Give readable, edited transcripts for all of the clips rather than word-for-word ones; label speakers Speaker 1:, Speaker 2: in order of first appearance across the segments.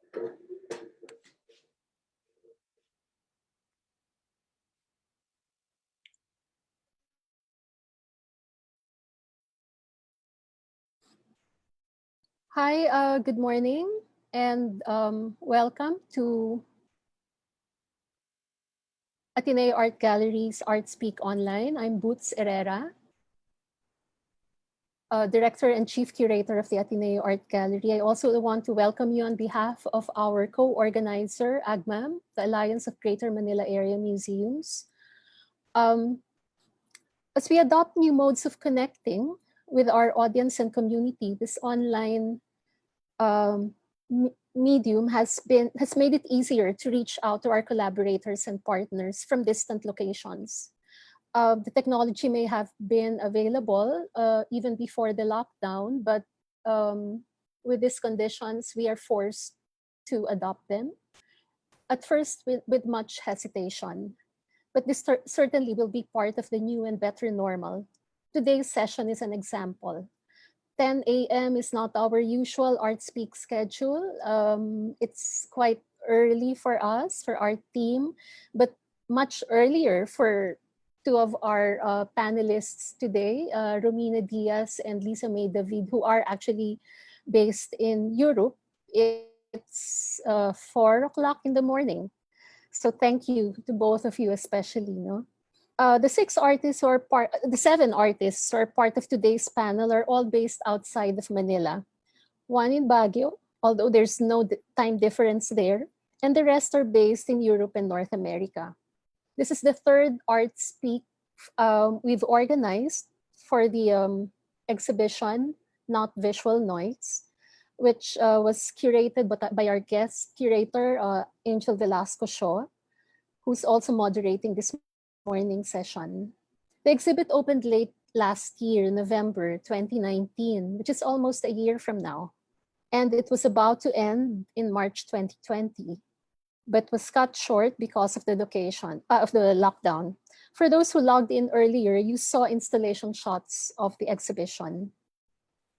Speaker 1: Hi, good morning, and welcome to Ateneo Art Gallery's ArtSpeak Online. I'm Boots Herrera, Director and Chief Curator of the Ateneo Art Gallery. I also want to welcome you on behalf of our co-organizer, AGMAM, the Alliance of Greater Manila Area Museums. As we adopt new modes of connecting with our audience and community, this online medium has made it easier to reach out to our collaborators and partners from distant locations. The technology may have been available even before the lockdown, but with these conditions, we are forced to adopt them. At first, with much hesitation, but this certainly will be part of the new and better normal. Today's session is an example. 10 a.m. is not our usual ArtSpeak schedule. It's quite early for us, for our team, but much earlier for two of our panelists today, Romina Diaz and Lizza May David, who are actually based in Europe. It's 4 o'clock in the morning. So thank you to both of you especially. The 7 artists who are part of today's panel are all based outside of Manila. One in Baguio, although there's no time difference there, and the rest are based in Europe and North America. This is the third ArtSpeak we've organized for the exhibition, Not Visual Noise, which was curated by our guest curator, Angel Velasco Shaw, who's also moderating this morning session. The exhibit opened late last year, November 2019, which is almost a year from now. And it was about to end in March 2020, but was cut short because of the lockdown. For those who logged in earlier, you saw installation shots of the exhibition.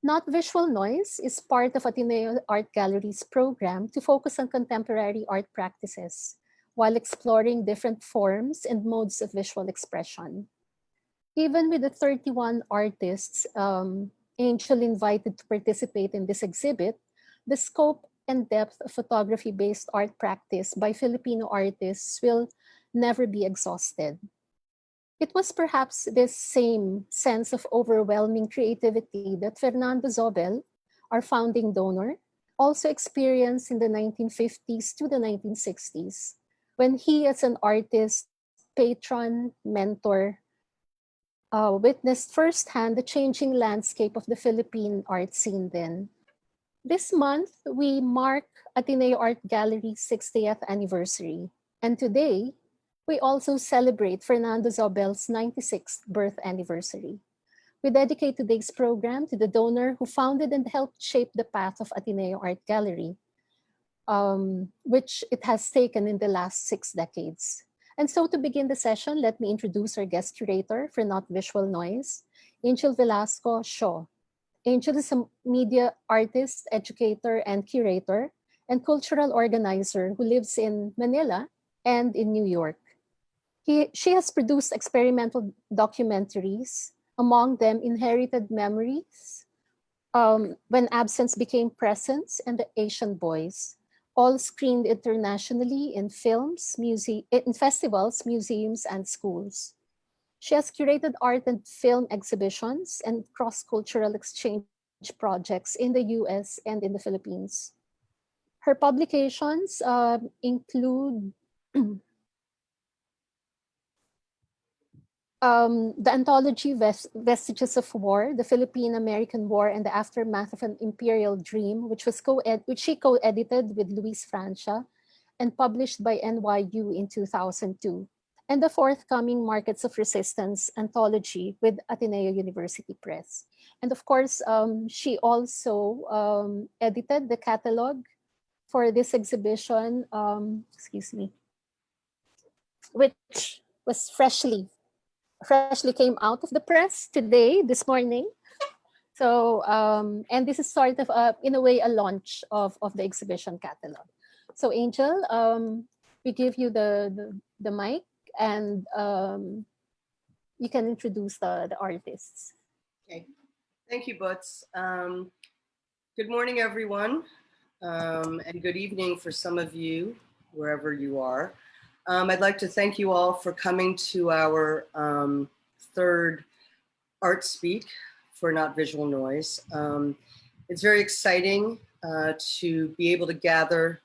Speaker 1: Not Visual Noise is part of Ateneo Art Gallery's program to focus on contemporary art practices while exploring different forms and modes of visual expression. Even with the 31 artists Angel invited to participate in this exhibit, the scope and depth of photography-based art practice by Filipino artists will never be exhausted. It was perhaps this same sense of overwhelming creativity that Fernando Zobel, our founding donor, also experienced in the 1950s to the 1960s, when he, as an artist, patron, mentor, witnessed firsthand the changing landscape of the Philippine art scene then. This month, we mark Ateneo Art Gallery's 60th anniversary. And today, we also celebrate Fernando Zobel's 96th birth anniversary. We dedicate today's program to the donor who founded and helped shape the path of Ateneo Art Gallery, which it has taken in the last 6 decades. And so to begin the session, let me introduce our guest curator for Not Visual Noise, Angel Velasco Shaw. Angel is a media artist, educator, and curator, and cultural organizer who lives in Manila and in New York. She has produced experimental documentaries, among them Inherited Memories, When Absence Became Presence, and The Asian Boys, all screened internationally in films, in festivals, museums, and schools. She has curated art and film exhibitions and cross-cultural exchange projects in the US and in the Philippines. Her publications include the anthology Vestiges of War, the Philippine-American War and the Aftermath of an Imperial Dream, which she co-edited with Luis Francia and published by NYU in 2002, and the forthcoming Markets of Resistance anthology with Ateneo University Press. And of course, she also edited the catalog for this exhibition, which was freshly came out of the press today, this morning. So, and this is sort of, in a way, a launch of the exhibition catalog. So Angel, we give you the mic, and you can introduce the artists.
Speaker 2: Okay, thank you, Butz. Good morning, everyone, and good evening for some of you, wherever you are. I'd like to thank you all for coming to our third ArtSpeak for Not Visual Noise. It's very exciting to be able to gather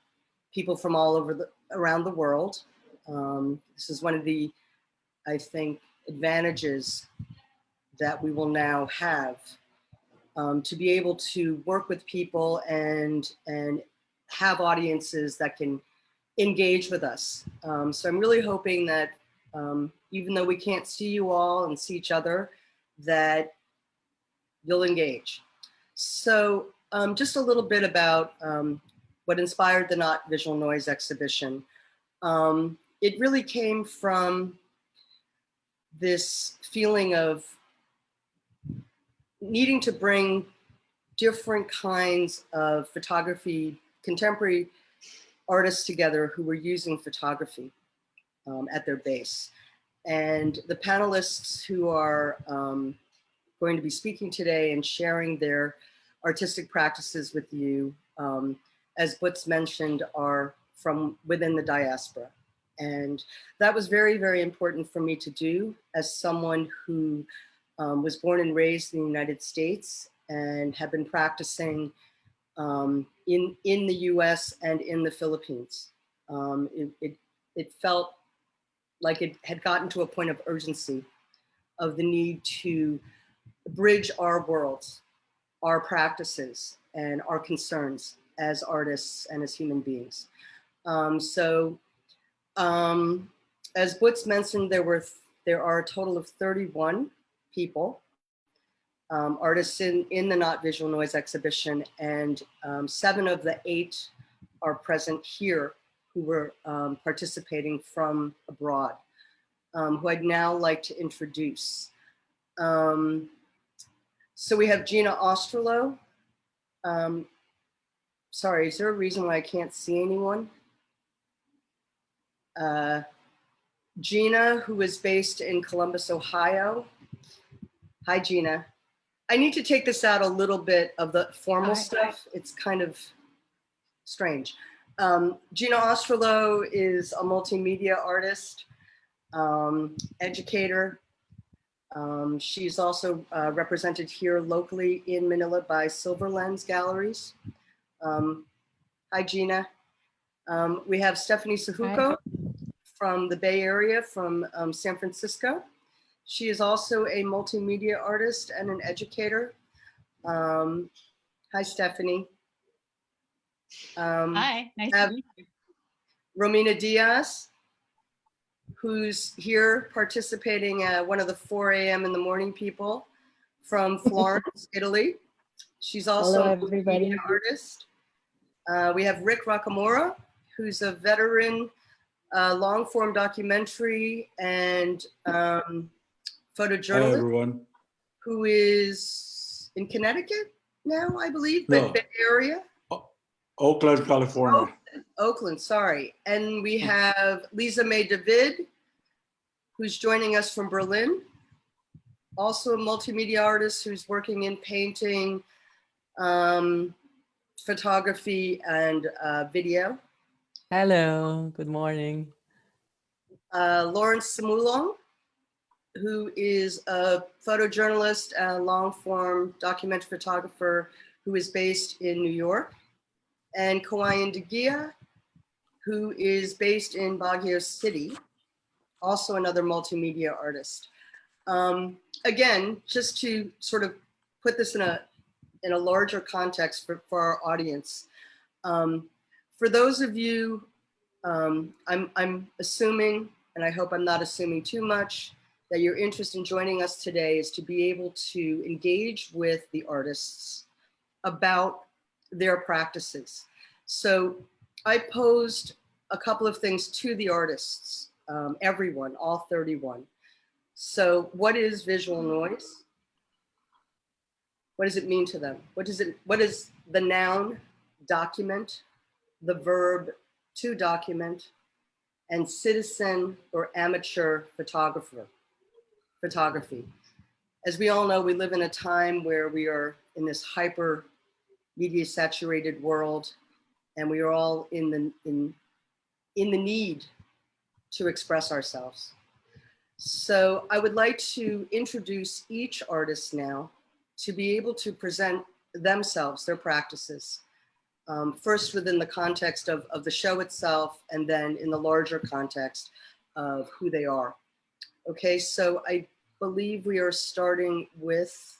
Speaker 2: people from all over around the world. This is one of the, I think, advantages that we will now have, to be able to work with people and have audiences that can engage with us. So I'm really hoping that even though we can't see you all and see each other, that you'll engage. So just a little bit about what inspired the Not Visual Noise exhibition. It really came from this feeling of needing to bring different kinds of photography, contemporary artists together who were using photography at their base. And the panelists who are going to be speaking today and sharing their artistic practices with you, as Butz mentioned, are from within the diaspora. And that was very, very important for me to do as someone who was born and raised in the United States and have been practicing in the US and in the Philippines. It felt like it had gotten to a point of urgency of the need to bridge our worlds, our practices, and our concerns as artists and as human beings. As Butz mentioned, there are a total of 31 people, artists in the Not Visual Noise exhibition, and 7 of the 8 are present here who were participating from abroad, who I'd now like to introduce. So we have Gina Ostrolo. Sorry, is there a reason why I can't see anyone? Gina, who is based in Columbus, Ohio. Hi, Gina. I need to take this out a little bit of the formal stuff. It's kind of strange. Gina Ostrolo is a multimedia artist, educator. She's also represented here locally in Manila by Silver Lens Galleries. Hi, Gina. We have Stephanie Syjuco from the Bay Area, from San Francisco. She is also a multimedia artist and an educator. Hi, Stephanie.
Speaker 3: Hi, nice to meet you.
Speaker 2: Romina Diaz, who's here participating at one of the 4 a.m. in the morning people from Florence, Italy. She's also a multimedia artist. We have Rick Rocamora, who's a veteran long form documentary and photojournalist.
Speaker 4: Hi, everyone.
Speaker 2: Who is in Connecticut now, I believe, but
Speaker 4: No.
Speaker 2: Bay Area.
Speaker 4: Oakland, California.
Speaker 2: Oakland, sorry. And we have Lizza May David, who's joining us from Berlin. Also a multimedia artist who's working in painting, photography, and video.
Speaker 5: Hello, good morning.
Speaker 2: Lawrence Sumulong, who is a photojournalist and long-form documentary photographer who is based in New York. And Kawaiin Indigea, who is based in Baguio City, also another multimedia artist. Again, just to sort of put this in a larger context for our audience. For those of you, I'm assuming, and I hope I'm not assuming too much, that your interest in joining us today is to be able to engage with the artists about their practices. So I posed a couple of things to the artists, everyone, all 31. So what is visual noise? What does it mean to them? What is the noun, document, the verb, to document, and citizen or amateur photography. As we all know, we live in a time where we are in this hyper media saturated world, and we are all in the need to express ourselves. So I would like to introduce each artist now to be able to present themselves, their practices, first within the context of the show itself, and then in the larger context of who they are. Okay, so I believe we are starting with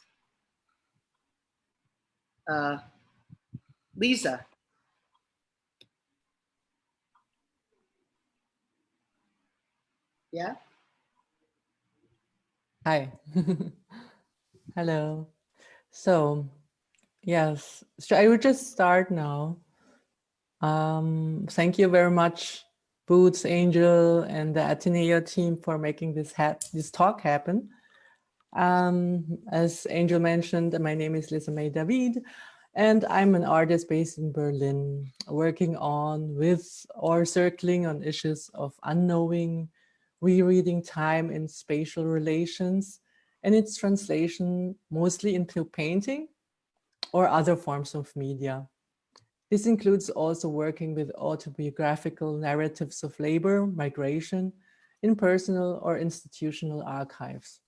Speaker 2: Lizza. Yeah?
Speaker 5: Hi. Hello. So, yes, so I will just start now. Thank you very much, Boots, Angel, and the Ateneo team for making this talk happen. As Angel mentioned, my name is Lizza May David, and I'm an artist based in Berlin, working on, with, or circling on issues of unknowing, rereading time and spatial relations, and its translation mostly into painting or other forms of media. This includes also working with autobiographical narratives of labor, migration, in personal or institutional archives.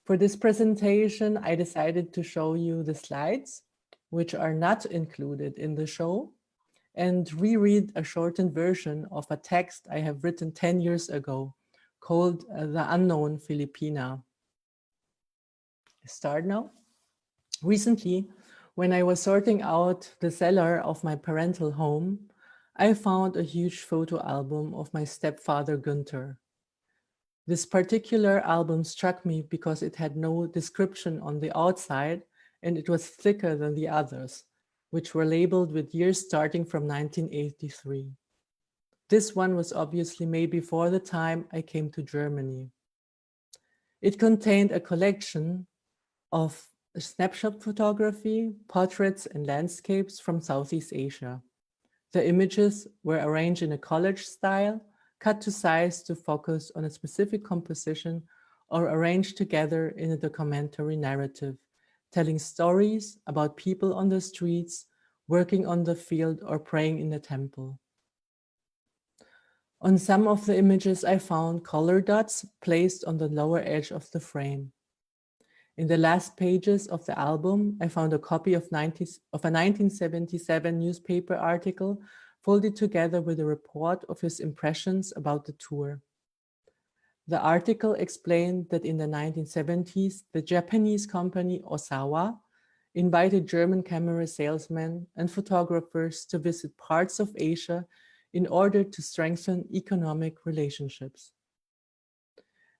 Speaker 5: For this presentation, I decided to show you the slides, which are not included in the show, and reread a shortened version of a text I have written 10 years ago called The Unknown Filipina. Start now. Recently, when I was sorting out the cellar of my parental home, I found a huge photo album of my stepfather Günther. This particular album struck me because it had no description on the outside and it was thicker than the others, which were labeled with years starting from 1983. This one was obviously made before the time I came to Germany. It contained a collection of snapshot photography, portraits, and landscapes from Southeast Asia. The images were arranged in a collage style, cut to size to focus on a specific composition, or arranged together in a documentary narrative, telling stories about people on the streets, working on the field, or praying in the temple. On some of the images, I found color dots placed on the lower edge of the frame. In the last pages of the album, I found a copy of a 1977 newspaper article folded together with a report of his impressions about the tour. The article explained that in the 1970s, the Japanese company Osawa invited German camera salesmen and photographers to visit parts of Asia in order to strengthen economic relationships.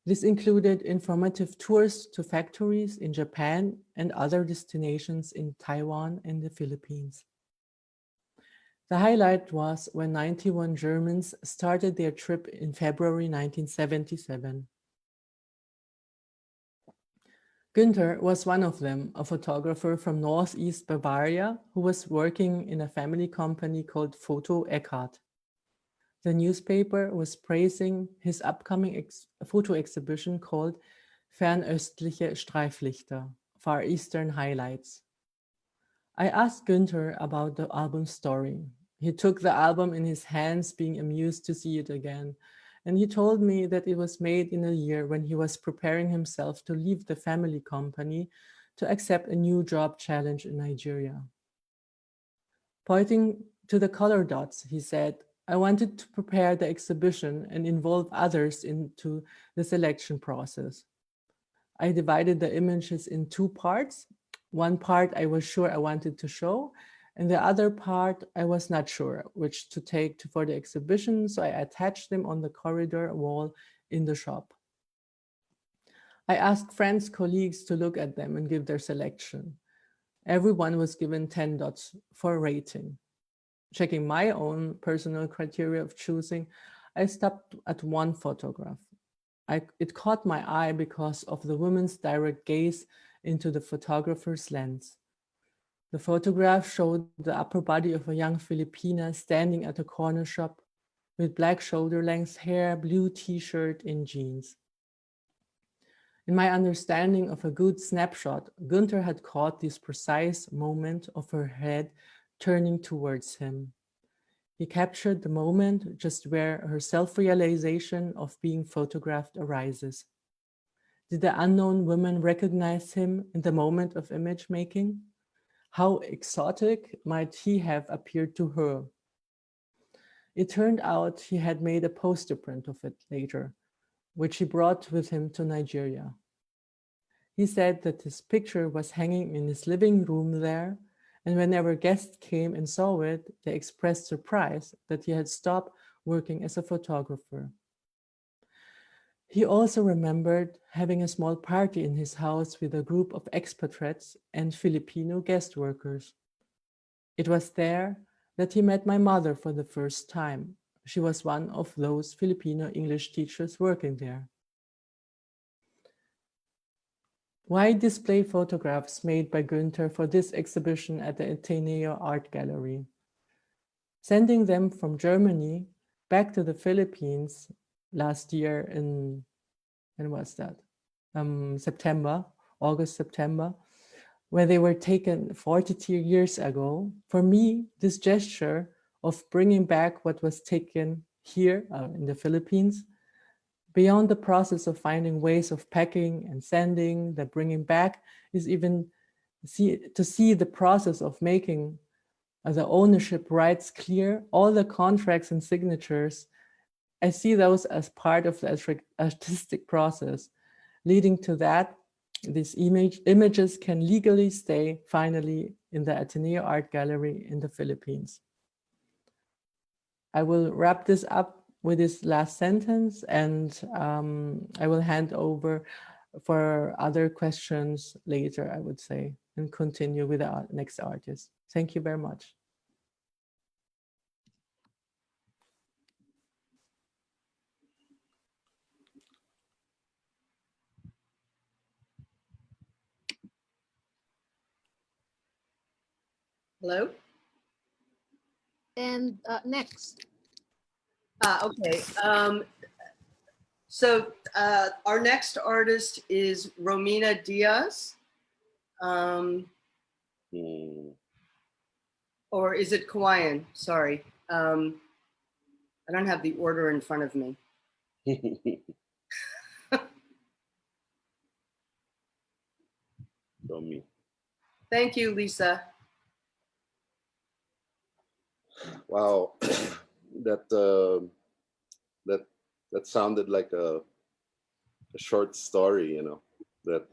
Speaker 5: This included informative tours to factories in Japan and other destinations in Taiwan and the Philippines. The highlight was when 91 Germans started their trip in February 1977. Günther was one of them, a photographer from Northeast Bavaria who was working in a family company called Photo Eckart. The newspaper was praising his upcoming photo exhibition called Fernöstliche Streiflichter, Far Eastern Highlights. I asked Günther about the album's story. He took the album in his hands, being amused to see it again, and he told me that it was made in a year when he was preparing himself to leave the family company to accept a new job challenge in Nigeria. Pointing to the color dots, he said, I wanted to prepare the exhibition and involve others into the selection process. I divided the images in two parts. One part I was sure I wanted to show, and the other part I was not sure which to take for the exhibition, so I attached them on the corridor wall in the shop. I asked friends, colleagues to look at them and give their selection. Everyone was given 10 dots for rating. Checking my own personal criteria of choosing, I stopped at one photograph. It caught my eye because of the woman's direct gaze into the photographer's lens. The photograph showed the upper body of a young Filipina standing at a corner shop with black shoulder-length hair, blue t-shirt, and jeans. In my understanding of a good snapshot, Gunther had caught this precise moment of her head turning towards him. He captured the moment just where her self-realization of being photographed arises. Did the unknown woman recognize him in the moment of image making? How exotic might he have appeared to her? It turned out he had made a poster print of it later, which he brought with him to Nigeria. He said that his picture was hanging in his living room there, and whenever guests came and saw it, they expressed surprise that he had stopped working as a photographer. He also remembered having a small party in his house with a group of expatriates and Filipino guest workers. It was there that he met my mother for the first time. She was one of those Filipino English teachers working there. Why display photographs made by Gunther for this exhibition at the Ateneo Art Gallery? Sending them from Germany back to the Philippines last year in, when was that? September, August, September, where they were taken 42 years ago. For me, this gesture of bringing back what was taken here in the Philippines, beyond the process of finding ways of packing and sending, the bringing back is even to see the process of making the ownership rights clear, all the contracts and signatures. I see those as part of the artistic process. Leading to that, these images can legally stay finally in the Ateneo Art Gallery in the Philippines. I will wrap this up with this last sentence, and I will hand over for other questions later, I would say, and continue with the next artist. Thank you very much.
Speaker 2: Hello?
Speaker 1: And next.
Speaker 2: Okay. So our next artist is Romina Diaz. Or is it Kawaiin? Sorry. I don't have the order in front of me.
Speaker 3: Me.
Speaker 2: Thank you, Lisa.
Speaker 3: Wow, that sounded like a short story, you know. That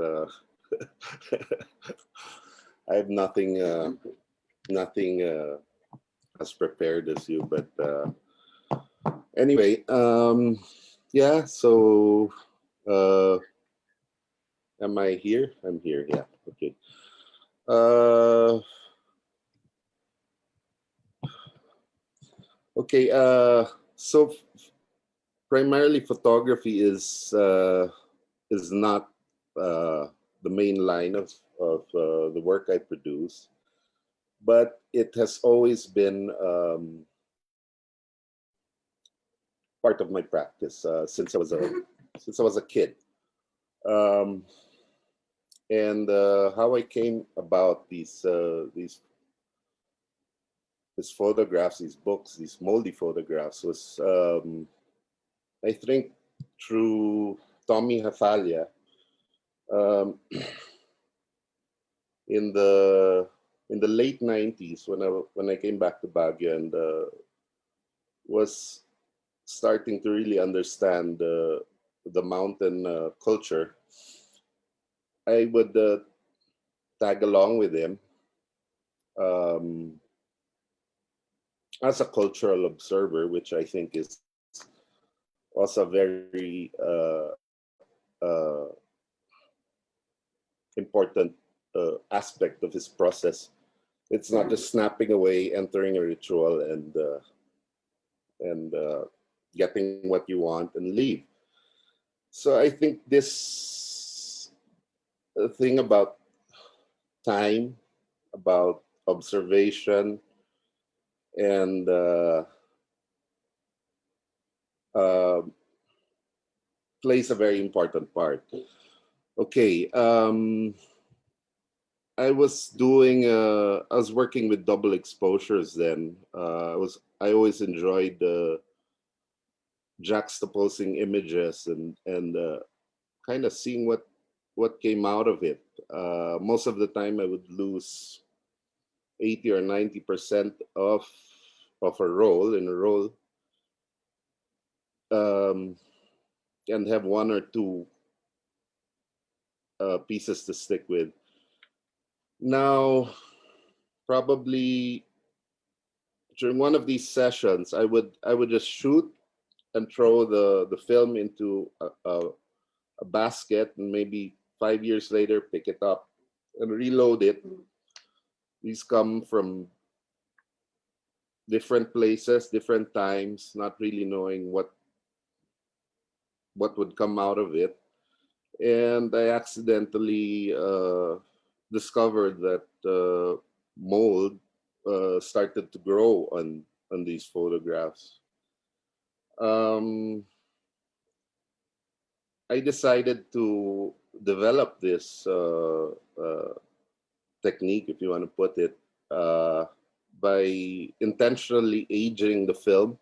Speaker 3: I have nothing as prepared as you, but anyway, yeah. So, am I here? I'm here. Yeah. Okay. Okay, so primarily photography is not the main line of the work I produce, but it has always been part of my practice since I was a kid. And how I came about these photographs, these books, these moldy photographs was, I think, through Tommy Hafalia in the late 90s when I came back to Baguio and was starting to really understand the mountain culture. I would tag along with him as a cultural observer, which I think is also a very important aspect of his process. It's not just snapping away, entering a ritual, and getting what you want and leave. So I think this thing about time, about observation, and plays a very important part. Okay, I was working with double exposures then. I always enjoyed juxtaposing images and kind of seeing what came out of it. Most of the time I would lose 80 or 90% of a role in a role, and have one or two pieces to stick with. Now, probably during one of these sessions, I would just shoot and throw the film into a basket, and maybe 5 years later pick it up and reload it. These come from different places, different times, not really knowing what would come out of it. And I accidentally discovered that mold started to grow on these photographs. I decided to develop this technique, if you want to put it, by intentionally aging the film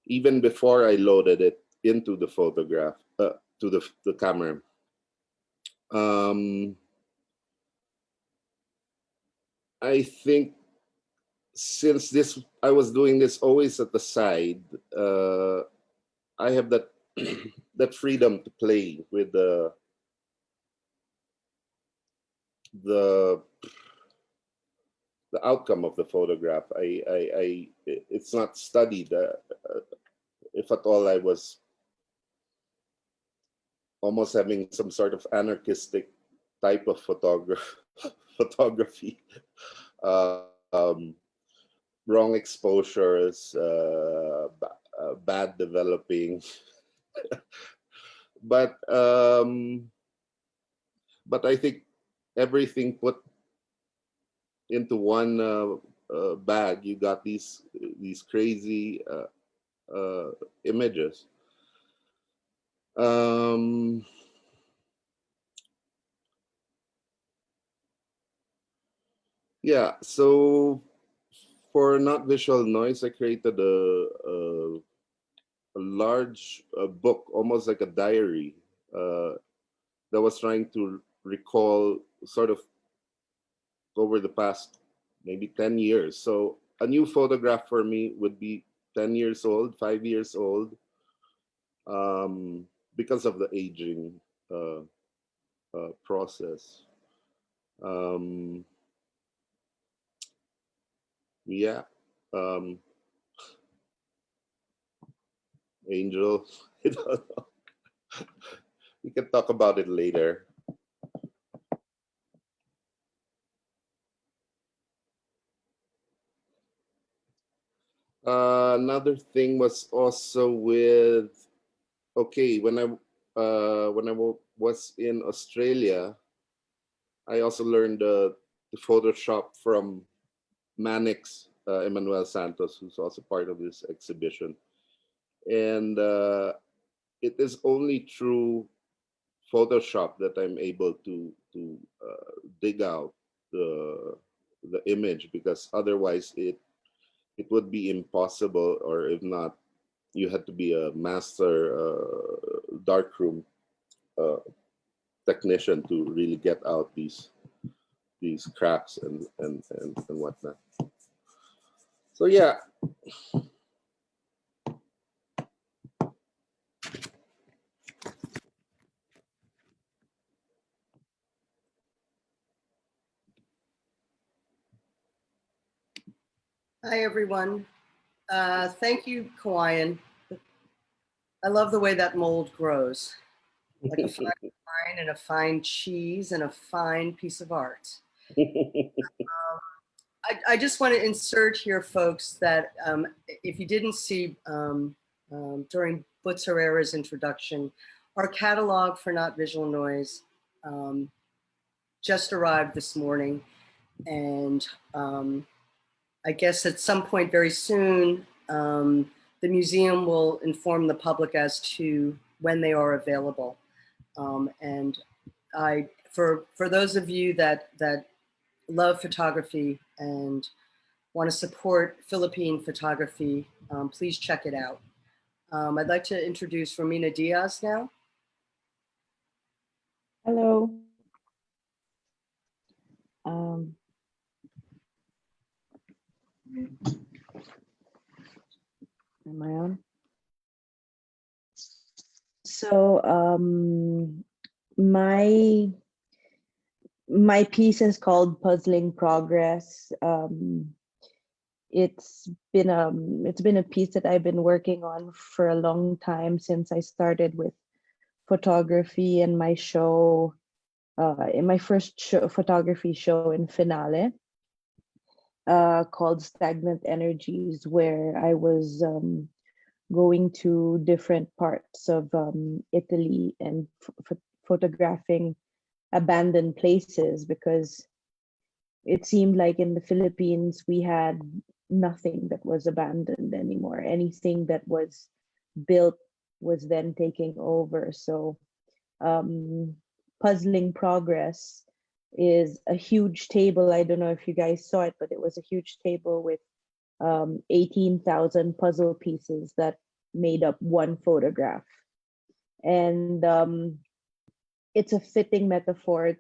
Speaker 3: even before I loaded it into the photograph, to the camera. I think since I was doing this always at the side, I have that that freedom to play with the outcome of the photograph. It's not studied. If at all, I was almost having some sort of anarchistic type of photography. Wrong exposures, bad developing. But I think everything put into one bag, you got these crazy images. Yeah, so for Not Visual Noise, I created a large book, almost like a diary, that was trying to recall sort of over the past maybe 10 years. So a new photograph for me would be 10 years old, 5 years old, because of the aging process. Yeah. Angel, I don't know. We can talk about it later. Another thing was also with, okay, when I was in Australia, I also learned the Photoshop from Manix Emmanuel Santos, who's also part of this exhibition. And it is only through Photoshop that I'm able to dig out the image, because otherwise it would be impossible, or if not, you had to be a master darkroom technician to really get out these cracks and whatnot. So yeah.
Speaker 2: Hi, everyone. Thank you, Kawaiin. I love the way that mold grows, like a fine wine and a fine cheese and a fine piece of art. I just want to insert here, folks, that if you didn't see during Butz Herrera's introduction, our catalog for Not Visual Noise just arrived this morning. And I guess at some point very soon, the museum will inform the public as to when they are available. And for those of you that love photography and want to support Philippine photography, please check it out. I'd like to introduce Romina Diaz now.
Speaker 6: Hello. Am I on? So my piece is called Puzzling Progress. It's been a piece that I've been working on for a long time, since I started with photography in my show, in my first photography show in Finale, called Stagnant Energies, where I was going to different parts of Italy and photographing abandoned places, because it seemed like in the Philippines we had nothing that was abandoned anymore. Anything that was built was then taking over. So Puzzling Progress is a huge table. I don't know if you guys saw it, but it was a huge table with 18,000 puzzle pieces that made up one photograph. And it's a fitting metaphor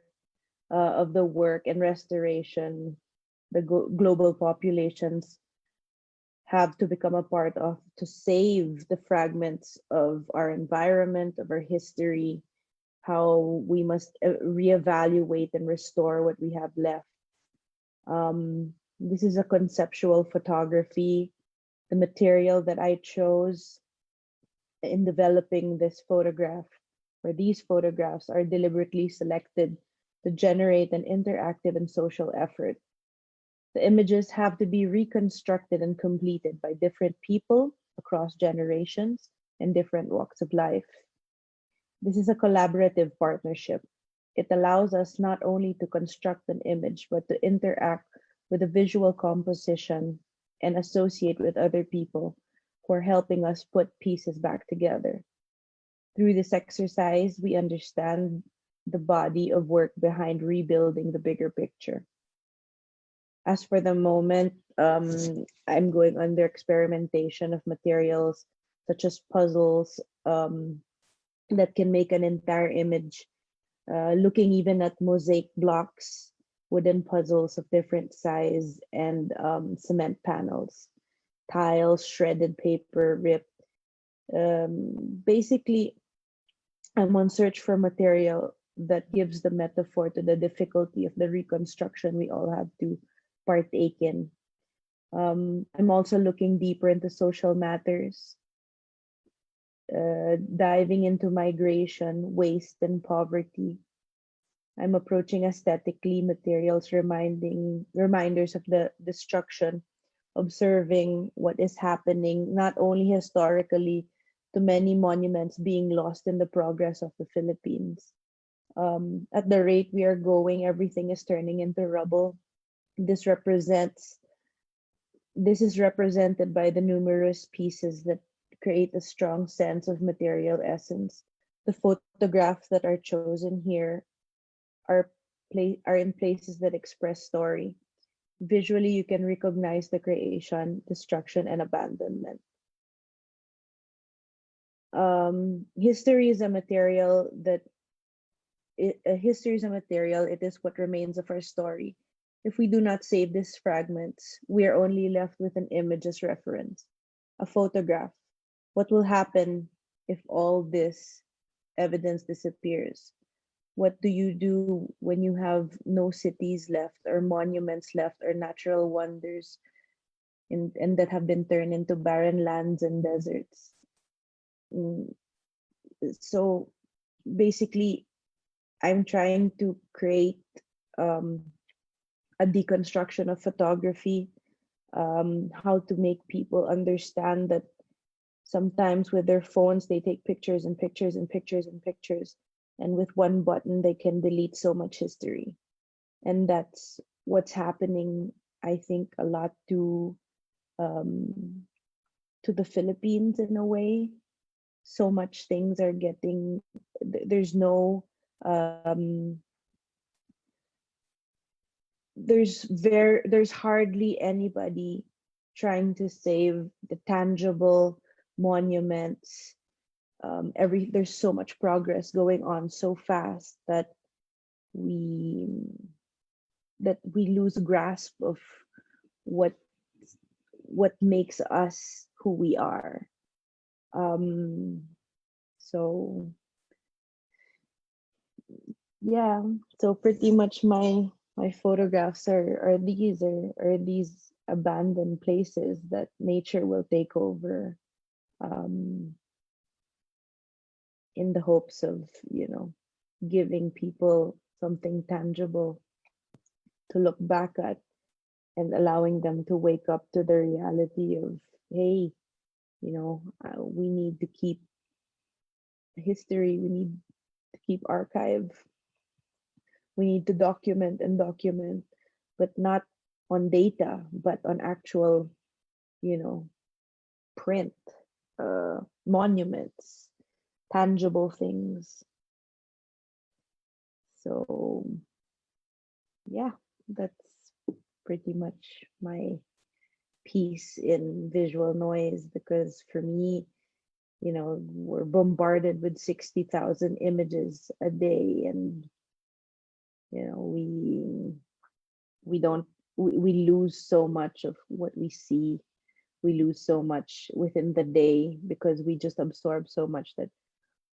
Speaker 6: of the work and restoration the global populations have to become a part of, to save the fragments of our environment, of our history, how we must reevaluate and restore what we have left. This is a conceptual photography. The material that I chose in developing this photograph, or these photographs, are deliberately selected to generate an interactive and social effort. The images have to be reconstructed and completed by different people across generations and different walks of life. This is a collaborative partnership. It allows us not only to construct an image, but to interact with the visual composition and associate with other people who are helping us put pieces back together. Through this exercise, we understand the body of work behind rebuilding the bigger picture. As for the moment, I'm going under experimentation of materials such as puzzles that can make an entire image, looking even at mosaic blocks, wooden puzzles of different size, and cement panels, tiles, shredded paper, ripped. Basically, I'm on search for material that gives the metaphor to the difficulty of the reconstruction we all have to partake in. I'm also looking deeper into social matters, diving into migration, waste, and poverty. I'm approaching aesthetically materials reminders of the destruction, observing what is happening, not only historically, to many monuments being lost in the progress of the Philippines. At the rate we are going, everything is turning into rubble. This is represented by the numerous pieces that create a strong sense of material essence. The photographs that are chosen here are in places that express story. Visually, you can recognize the creation, destruction, and abandonment. History is a material. It is what remains of our story. If we do not save these fragments, we are only left with an image as reference, a photograph. What will happen if all this evidence disappears? What do you do when you have no cities left, or monuments left, or natural wonders and that have been turned into barren lands and deserts? So basically, I'm trying to create a deconstruction of photography, how to make people understand that sometimes with their phones, they take pictures and pictures and pictures and pictures, and with one button, they can delete so much history. And that's what's happening, I think, a lot um, to the Philippines in a way. So much things are getting, there's no, there's hardly anybody trying to save the tangible monuments. There's so much progress going on so fast that we lose grasp of what makes us who we are. So yeah, so pretty much my photographs are these abandoned places that nature will take over, in the hopes of, giving people something tangible to look back at, and allowing them to wake up to the reality of, hey, we need to keep history, we need to keep archive, we need to document and document, but not on data, but on actual, print, monuments, tangible things. So yeah, that's pretty much my piece in visual noise, because for me, we're bombarded with 60,000 images a day, and we don't we lose so much of what we see. We lose so much within the day because we just absorb so much that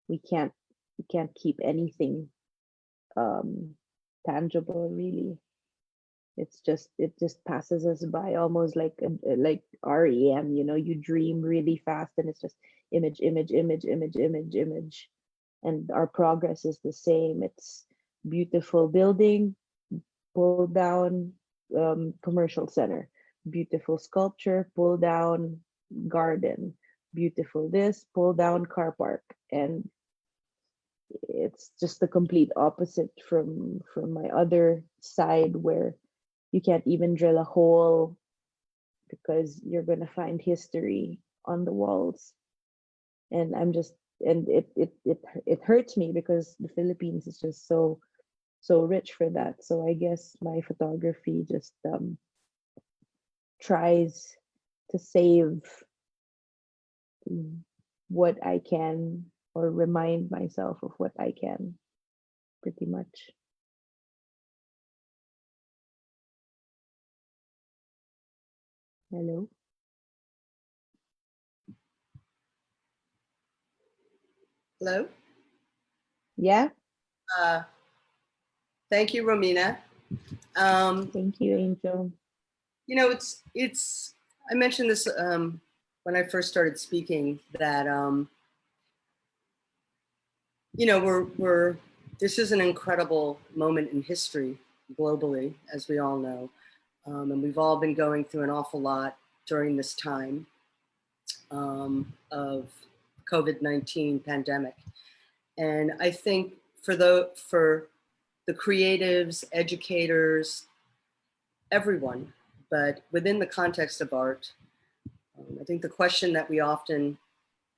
Speaker 6: we can't keep anything um tangible, really. It just passes us by, almost like like REM. You dream really fast, and it's just image, image, image, image, image, image. And our progress is the same. It's beautiful building, pull down, commercial center, beautiful sculpture, pull down, garden, beautiful this, pull down, car park. And it's just the complete opposite from my other side, where you can't even drill a hole because you're going to find history on the walls. And it hurts me, because the Philippines is just so rich for that. So I guess my photography just tries to save what I can, or remind myself of what I can, pretty much. Hello?
Speaker 2: Hello.
Speaker 6: Yeah.
Speaker 2: Thank you, Romina.
Speaker 6: Thank you, Angel.
Speaker 2: It's. I mentioned this when I first started speaking, that we're. This is an incredible moment in history globally, as we all know, and we've all been going through an awful lot during this time of COVID-19 pandemic. And I think for the creatives, educators, everyone, but within the context of art, I think the question that we often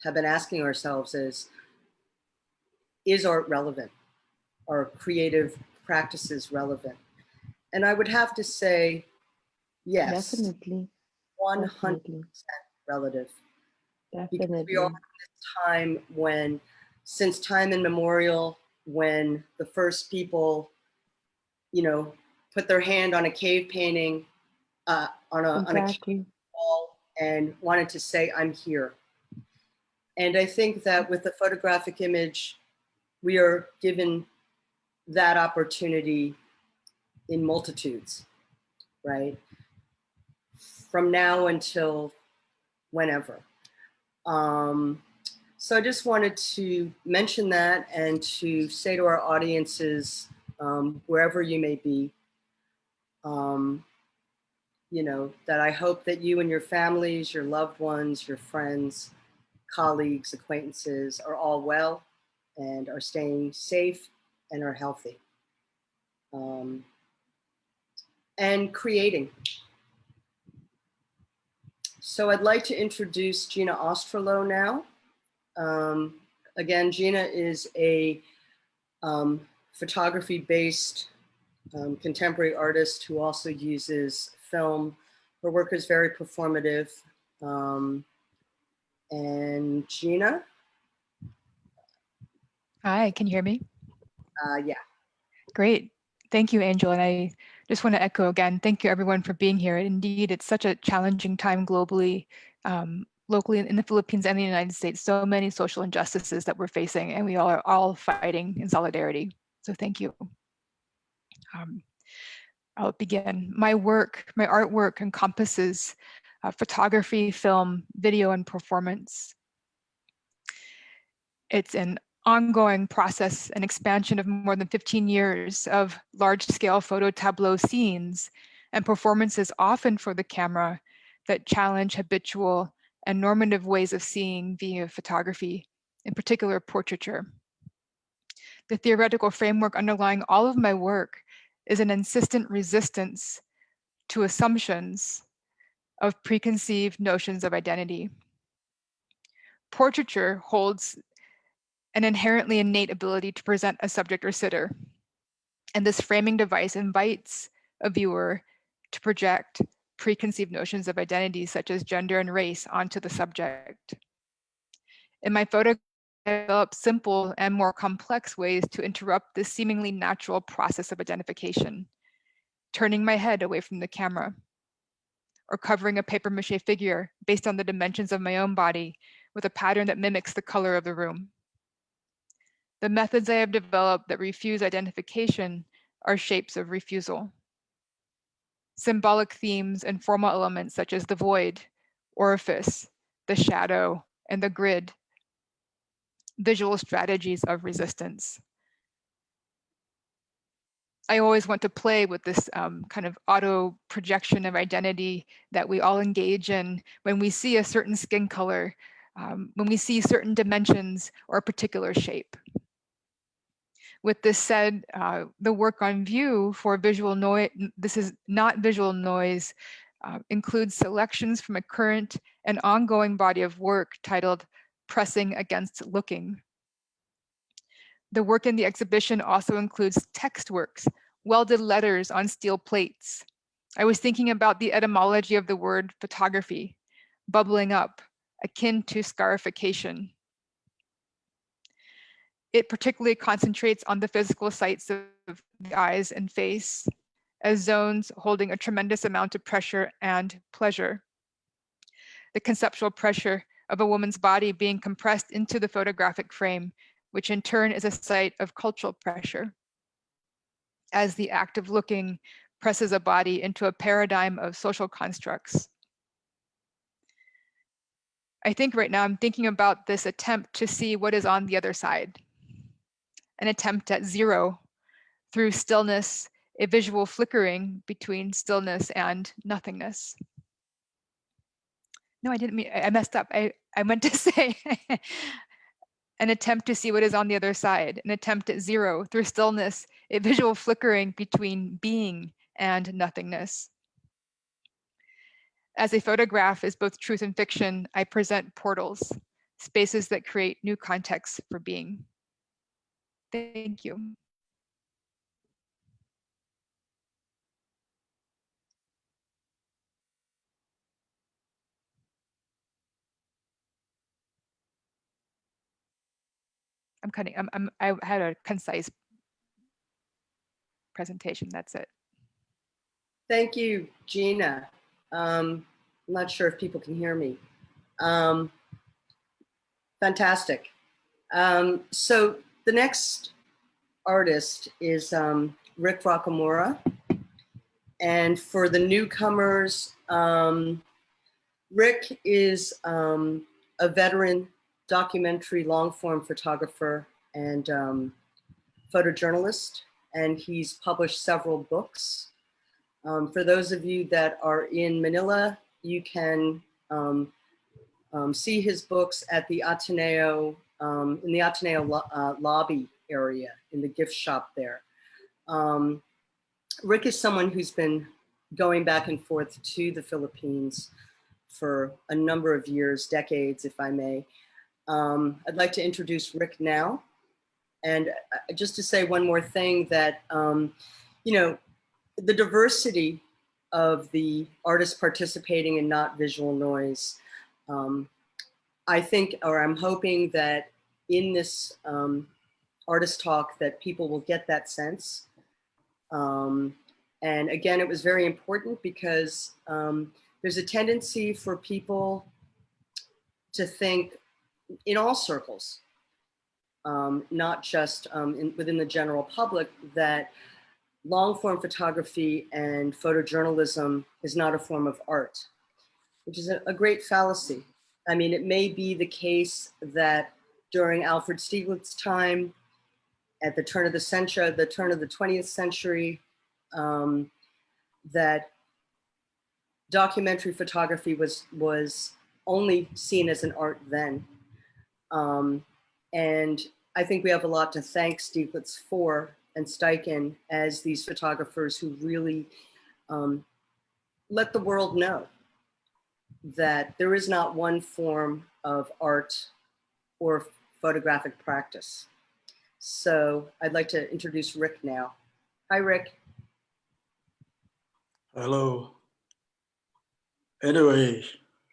Speaker 2: have been asking ourselves is art relevant? Are creative practices relevant? And I would have to say, yes,
Speaker 6: Definitely.
Speaker 2: 100%
Speaker 6: Definitely.
Speaker 2: relative. Because we are
Speaker 6: Definitely.
Speaker 2: in this time when, since time immemorial, when the first people, put their hand on a cave painting, on a cave
Speaker 6: Exactly.
Speaker 2: wall, and wanted to say, I'm here. And I think that with the photographic image, we are given that opportunity in multitudes, right? From now until whenever. So I just wanted to mention that, and to say to our audiences, wherever you may be, that I hope that you and your families, your loved ones, your friends, colleagues, acquaintances are all well and are staying safe and are healthy. and creating. So I'd like to introduce Gina Ostrolo now. Again, Gina is a photography-based contemporary artist who also uses film. Her work is very performative. And Gina?
Speaker 7: Hi, can you hear me?
Speaker 2: Yeah.
Speaker 7: Great. Thank you, Angel. And I just want to echo again, thank you everyone for being here. Indeed, it's such a challenging time globally, locally in the Philippines and the United States, so many social injustices that we're facing, and we are all fighting in solidarity. So thank you. I'll begin. My artwork encompasses photography, film, video, and performance. It's an ongoing process and expansion of more than 15 years of large-scale photo tableau scenes and performances often for the camera that challenge habitual and normative ways of seeing via photography, in particular portraiture. The theoretical framework underlying all of my work is an insistent resistance to assumptions of preconceived notions of identity. Portraiture holds an inherently innate ability to present a subject or sitter. And this framing device invites a viewer to project preconceived notions of identity, such as gender and race, onto the subject. In my photo, I develop simple and more complex ways to interrupt this seemingly natural process of identification, turning my head away from the camera, or covering a papier-mâché figure based on the dimensions of my own body with a pattern that mimics the color of the room. The methods I have developed that refuse identification are shapes of refusal. Symbolic themes and formal elements such as the void, orifice, the shadow, and the grid. Visual strategies of resistance. I always want to play with this kind of auto projection of identity that we all engage in when we see a certain skin color, when we see certain dimensions or a particular shape. With this said, the work on view for visual noise, this is not visual noise, includes selections from a current and ongoing body of work titled Pressing Against Looking. The work in the exhibition also includes text works, welded letters on steel plates. I was thinking about the etymology of the word photography, bubbling up, akin to scarification. It particularly concentrates on the physical sites of the eyes and face as zones holding a tremendous amount of pressure and pleasure. The conceptual pressure of a woman's body being compressed into the photographic frame, which in turn is a site of cultural pressure, as the act of looking presses a body into a paradigm of social constructs. I think right now I'm thinking about this attempt to see what is on the other side. An attempt at zero through stillness, a visual flickering between stillness and nothingness. No, I didn't mean, I messed up. I meant to say an attempt to see what is on the other side, an attempt at zero through stillness, a visual flickering between being and nothingness. As a photograph is both truth and fiction, I present portals, spaces that create new contexts for being. Thank you. I had a concise presentation, that's it.
Speaker 2: Thank you, Gina. I'm not sure if people can hear me. Fantastic. So the next artist is Rick Rocamora. And for the newcomers, Rick is a veteran documentary long-form photographer and photojournalist, and he's published several books. For those of you that are in Manila, you can see his books at the Ateneo, in the Ateneo lobby area, in the gift shop there. Rick is someone who's been going back and forth to the Philippines for a number of years, decades, if I may. I'd like to introduce Rick now. And just to say one more thing that, you know, the diversity of the artists participating in Not Visual Noise, I think, or I'm hoping that in this artist talk that people will get that sense. And again, it was very important because there's a tendency for people to think in all circles, not just within the general public, that long form photography and photojournalism is not a form of art, which is a great fallacy. I mean, it may be the case that during Alfred Stieglitz's time, at the turn of the century, the turn of the 20th century, that documentary photography was only seen as an art then. And I think we have a lot to thank Stieglitz for, and Steichen, as these photographers who really let the world know that there is not one form of art or photographic practice. So I'd like to introduce Rick now. Hi, Rick.
Speaker 4: Hello. Anyway,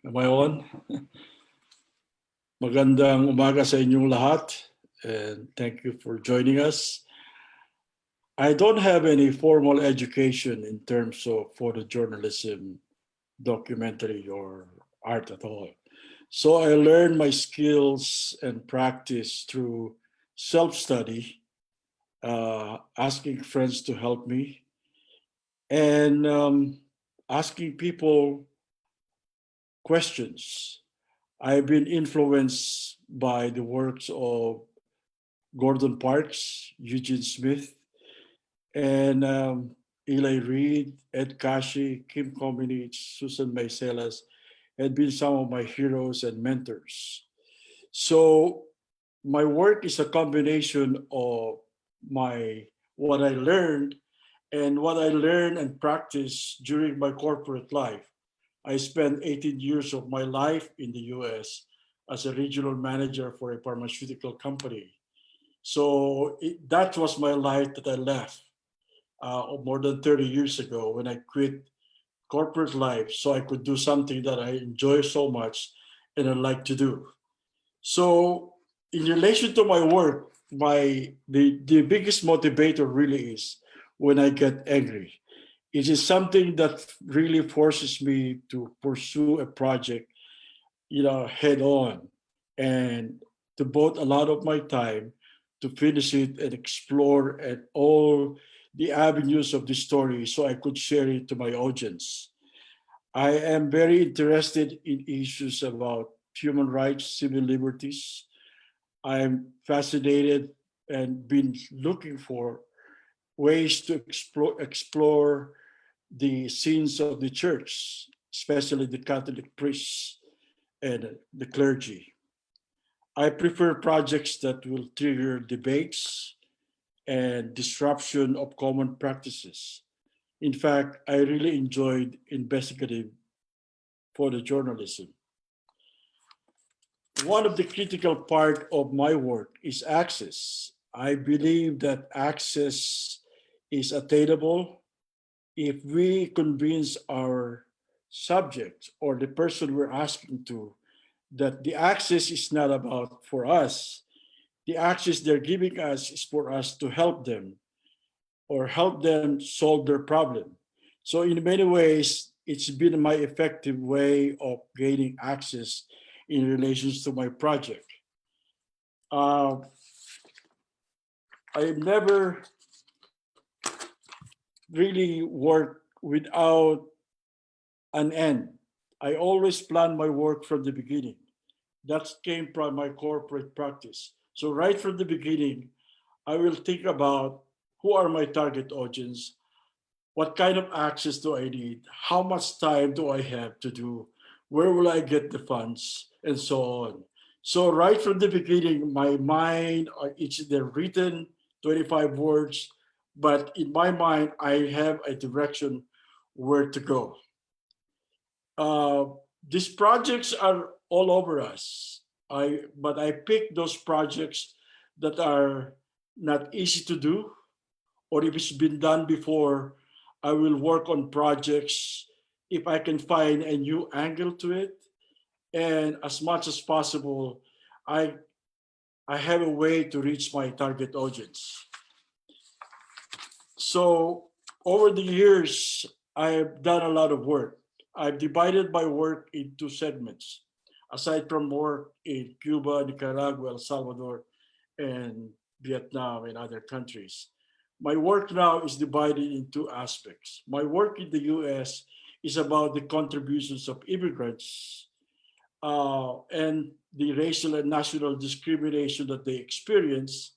Speaker 4: am I on? Magandang umaga sa inyong lahat, and thank you for joining us. I don't have any formal education in terms of photojournalism, documentary, or art at all. So I learned my skills and practice through self-study, asking friends to help me, and asking people questions. I've been influenced by the works of Gordon Parks, Eugene Smith, and Eli Reed, Ed Kashi, Kim Cominich, Susan Maicelas had been some of my heroes and mentors. So my work is a combination of what I learned and practiced during my corporate life. I spent 18 years of my life in the US as a regional manager for a pharmaceutical company. So that was my life that I left more than 30 years ago when I quit corporate life so I could do something that I enjoy so much and I like to do. So in relation to my work, the biggest motivator really is when I get angry. It is something that really forces me to pursue a project, head on, and to devote a lot of my time to finish it and explore at all the avenues of the story so I could share it to my audience. I am very interested in issues about human rights, civil liberties. I'm fascinated and been looking for ways to explore the scenes of the church, especially the Catholic priests and the clergy. I prefer projects that will trigger debates and disruption of common practices. In fact, I really enjoyed investigative photojournalism. One of the critical part of my work is access. I believe that access is attainable if we convince our subject or the person we're asking to that the access is not about for us. The access they're giving us is for us to help them or help them solve their problem. So in many ways, it's been my effective way of gaining access in relation to my project. I've never really worked without an end. I always plan my work from the beginning. That came from my corporate practice. So right from the beginning, I will think about who are my target audience, what kind of access do I need, how much time do I have to do, where will I get the funds, and so on. So right from the beginning, my mind, it's the written 25 words, but in my mind, I have a direction where to go. These projects are all over us. But I pick those projects that are not easy to do, or if it's been done before, I will work on projects if I can find a new angle to it. And as much as possible, I I have a way to reach my target audience. So over the years, I've done a lot of work. I've divided my work into segments. Aside from work in Cuba, Nicaragua, El Salvador, and Vietnam and other countries, my work now is divided in two aspects. My work in the US is about the contributions of immigrants and the racial and national discrimination that they experience,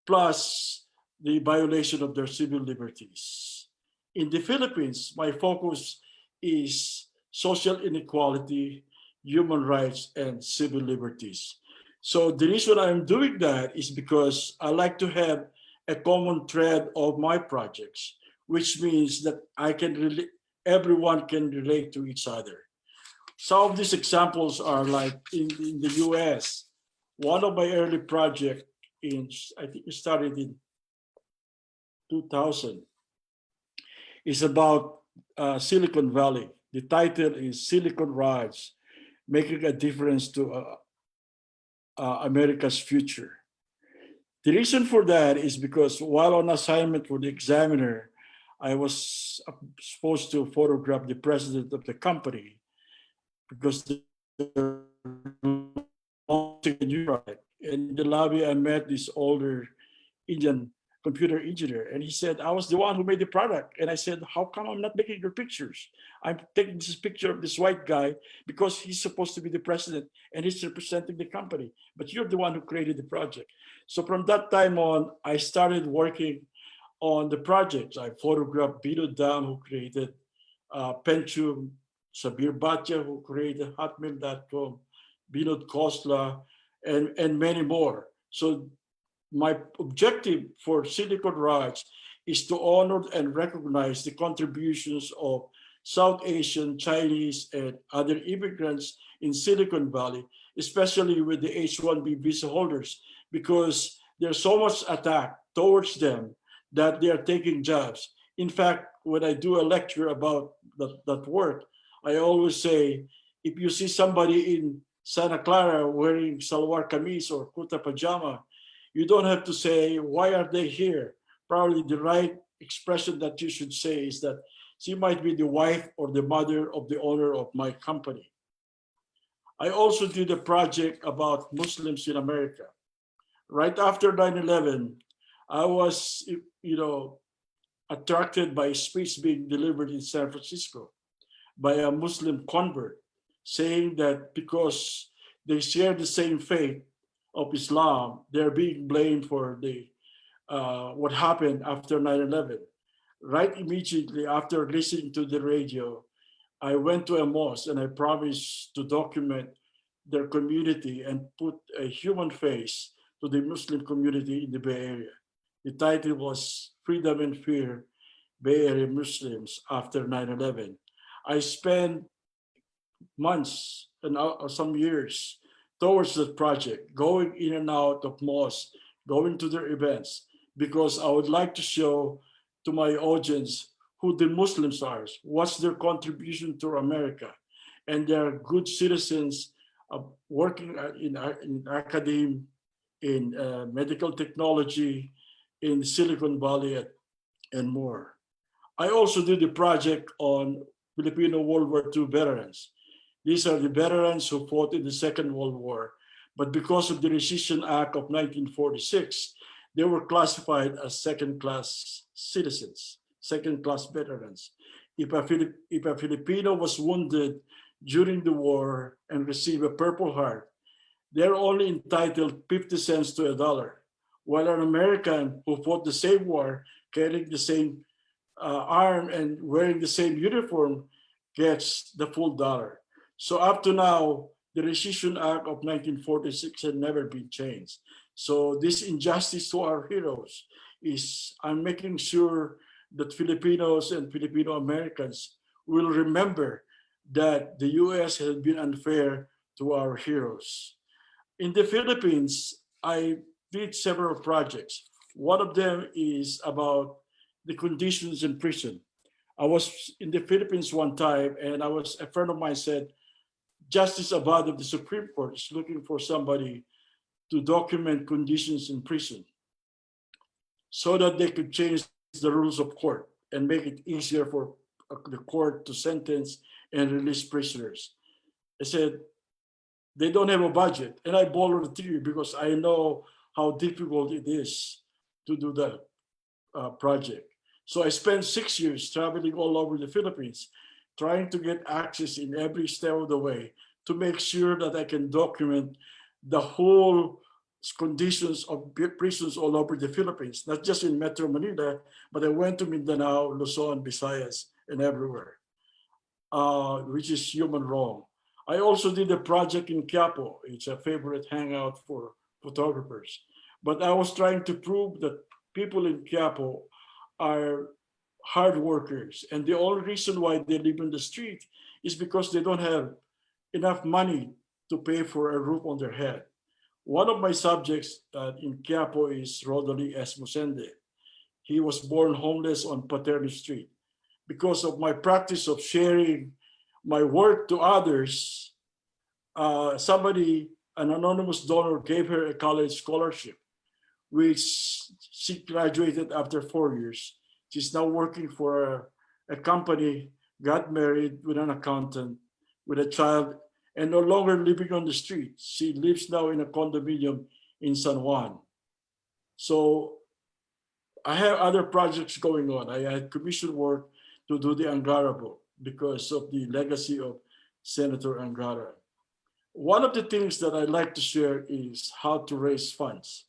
Speaker 4: plus the violation of their civil liberties. In the Philippines, my focus is social inequality, human rights, and civil liberties. So the reason I'm doing that is because I like to have a common thread of my projects, which means that everyone can relate to each other. Some of these examples are like in the US. One of my early projects I think it started in 2000, is about Silicon Valley. The title is Silicon Rise, Making a Difference to America's Future. The reason for that is because while on assignment for the examiner, I was supposed to photograph the president of the company because they're launching a new product. And in the lobby, I met this older Indian computer engineer, and he said, I was the one who made the product. And I said, how come I'm not making your pictures? I'm taking this picture of this white guy because he's supposed to be the president and he's representing the company, but you're the one who created the project. So from that time on, I started working on the projects. I photographed Bino Dam, who created Pentium, Sabir Bhatia, who created Hotmail.com, Binod Khosla, and many more. So my objective for Silicon Rise is to honor and recognize the contributions of South Asian, Chinese, and other immigrants in Silicon Valley, especially with the H-1B visa holders, because there's so much attack towards them that they are taking jobs. In fact, when I do a lecture about that work, I always say, if you see somebody in Santa Clara wearing salwar kameez or kurta pajama, you don't have to say, why are they here? Probably the right expression that you should say is that she might be the wife or the mother of the owner of my company. I also did a project about Muslims in America. Right after 9/11, I was, attracted by a speech being delivered in San Francisco by a Muslim convert, saying that because they share the same faith of Islam, they're being blamed for what happened after 9/11. Right immediately after listening to the radio, I went to a mosque and I promised to document their community and put a human face to the Muslim community in the Bay Area. The title was Freedom and Fear, Bay Area Muslims After 9/11. I spent months and some years towards that project, going in and out of mosques, going to their events, because I would like to show to my audience who the Muslims are, what's their contribution to America, and they're good citizens working in academia, in medical technology, in Silicon Valley, and more. I also did a project on Filipino World War II veterans. These are the veterans who fought in the Second World War, but because of the Rescission Act of 1946, they were classified as second-class citizens, second-class veterans. If a Filipino was wounded during the war and received a Purple Heart, they're only entitled 50 cents to $1, while an American who fought the same war, carrying the same arm and wearing the same uniform, gets the full dollar. So up to now, the Rescission Act of 1946 had never been changed. So this injustice to our heroes is, I'm making sure that Filipinos and Filipino Americans will remember that the US has been unfair to our heroes. In the Philippines, I did several projects. One of them is about the conditions in prison. I was in the Philippines one time, and a friend of mine said, Justice Abad of the Supreme Court is looking for somebody to document conditions in prison so that they could change the rules of court and make it easier for the court to sentence and release prisoners. I said, they don't have a budget. And I volunteered because I know how difficult it is to do that project. So I spent 6 years traveling all over the Philippines, trying to get access in every step of the way to make sure that I can document the whole conditions of prisons all over the Philippines, not just in Metro Manila, but I went to Mindanao, Luzon, Visayas, and everywhere, which is human wrong. I also did a project in Quiapo. It's a favorite hangout for photographers. But I was trying to prove that people in Quiapo are hard workers. And the only reason why they live in the street is because they don't have enough money to pay for a roof on their head. One of my subjects in Quiapo is Rodolí S. Musende. He was born homeless on Paterno Street. Because of my practice of sharing my work to others, an anonymous donor gave her a college scholarship, which she graduated after 4 years. She's now working for a company, got married with an accountant, with a child, and no longer living on the street. She lives now in a condominium in San Juan. So I have other projects going on. I had commissioned work to do the Angara book because of the legacy of Senator Angara. One of the things that I like to share is how to raise funds,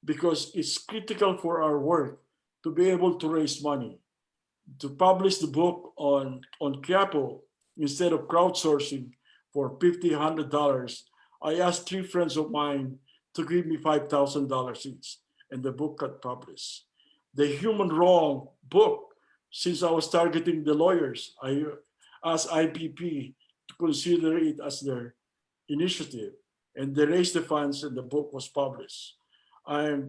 Speaker 4: because it's critical for our work to be able to raise money. To publish the book on Quiapo, instead of crowdsourcing for $50, $100, I asked 3 friends of mine to give me $5,000 each, and the book got published. The Human Wrong book, since I was targeting the lawyers, I asked IPP to consider it as their initiative, and they raised the funds, and the book was published. I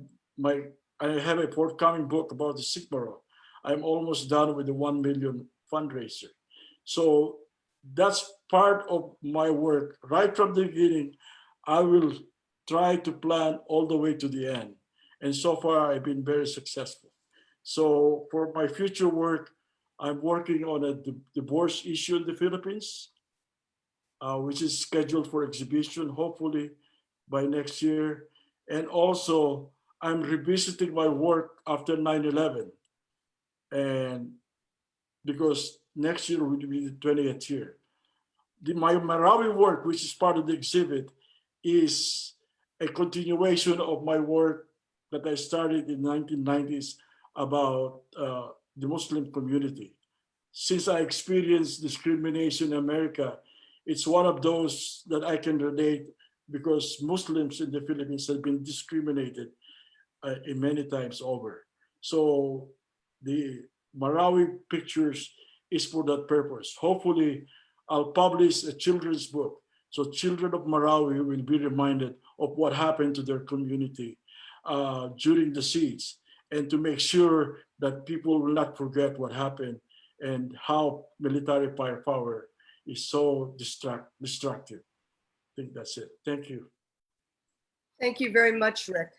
Speaker 4: have a forthcoming book about the Sigma Rho. I'm almost done with the 1 million fundraiser. So that's part of my work. Right from the beginning, I will try to plan all the way to the end. And so far, I've been very successful. So for my future work, I'm working on a divorce issue in the Philippines, which is scheduled for exhibition, hopefully by next year. And also, I'm revisiting my work after 9/11. And because next year will be the 20th year. My Marawi work, which is part of the exhibit, is a continuation of my work that I started in the 1990s about the Muslim community. Since I experienced discrimination in America, it's one of those that I can relate, because Muslims in the Philippines have been discriminated many times over. So the Marawi pictures is for that purpose. Hopefully, I'll publish a children's book, so children of Marawi will be reminded of what happened to their community during the siege, and to make sure that people will not forget what happened and how military firepower is so destructive. I think that's it. Thank you.
Speaker 2: Thank you very much, Rick.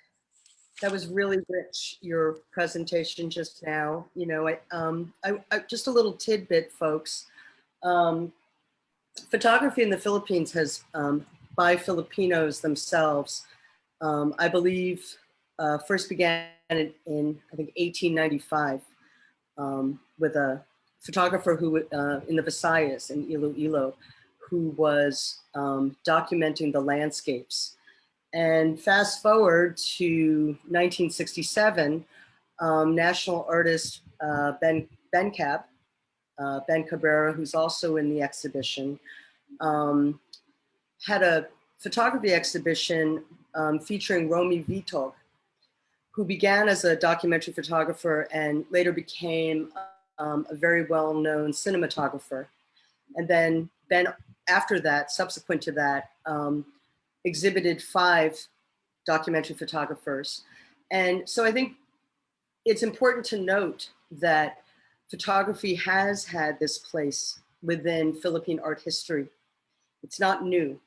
Speaker 2: That was really rich, your presentation just now. You know, just a little tidbit, folks. Photography in the Philippines has, by Filipinos themselves, I believe, first began in I think, 1895 with a photographer who, in the Visayas, in Iloilo, who was documenting the landscapes. And fast forward to 1967, national artist Ben Cabrera, who's also in the exhibition, had a photography exhibition featuring Romy Vitog, who began as a documentary photographer and later became a very well-known cinematographer. And then after that, subsequent to that, exhibited 5 documentary photographers. And so I think it's important to note that photography has had this place within Philippine art history. It's not new.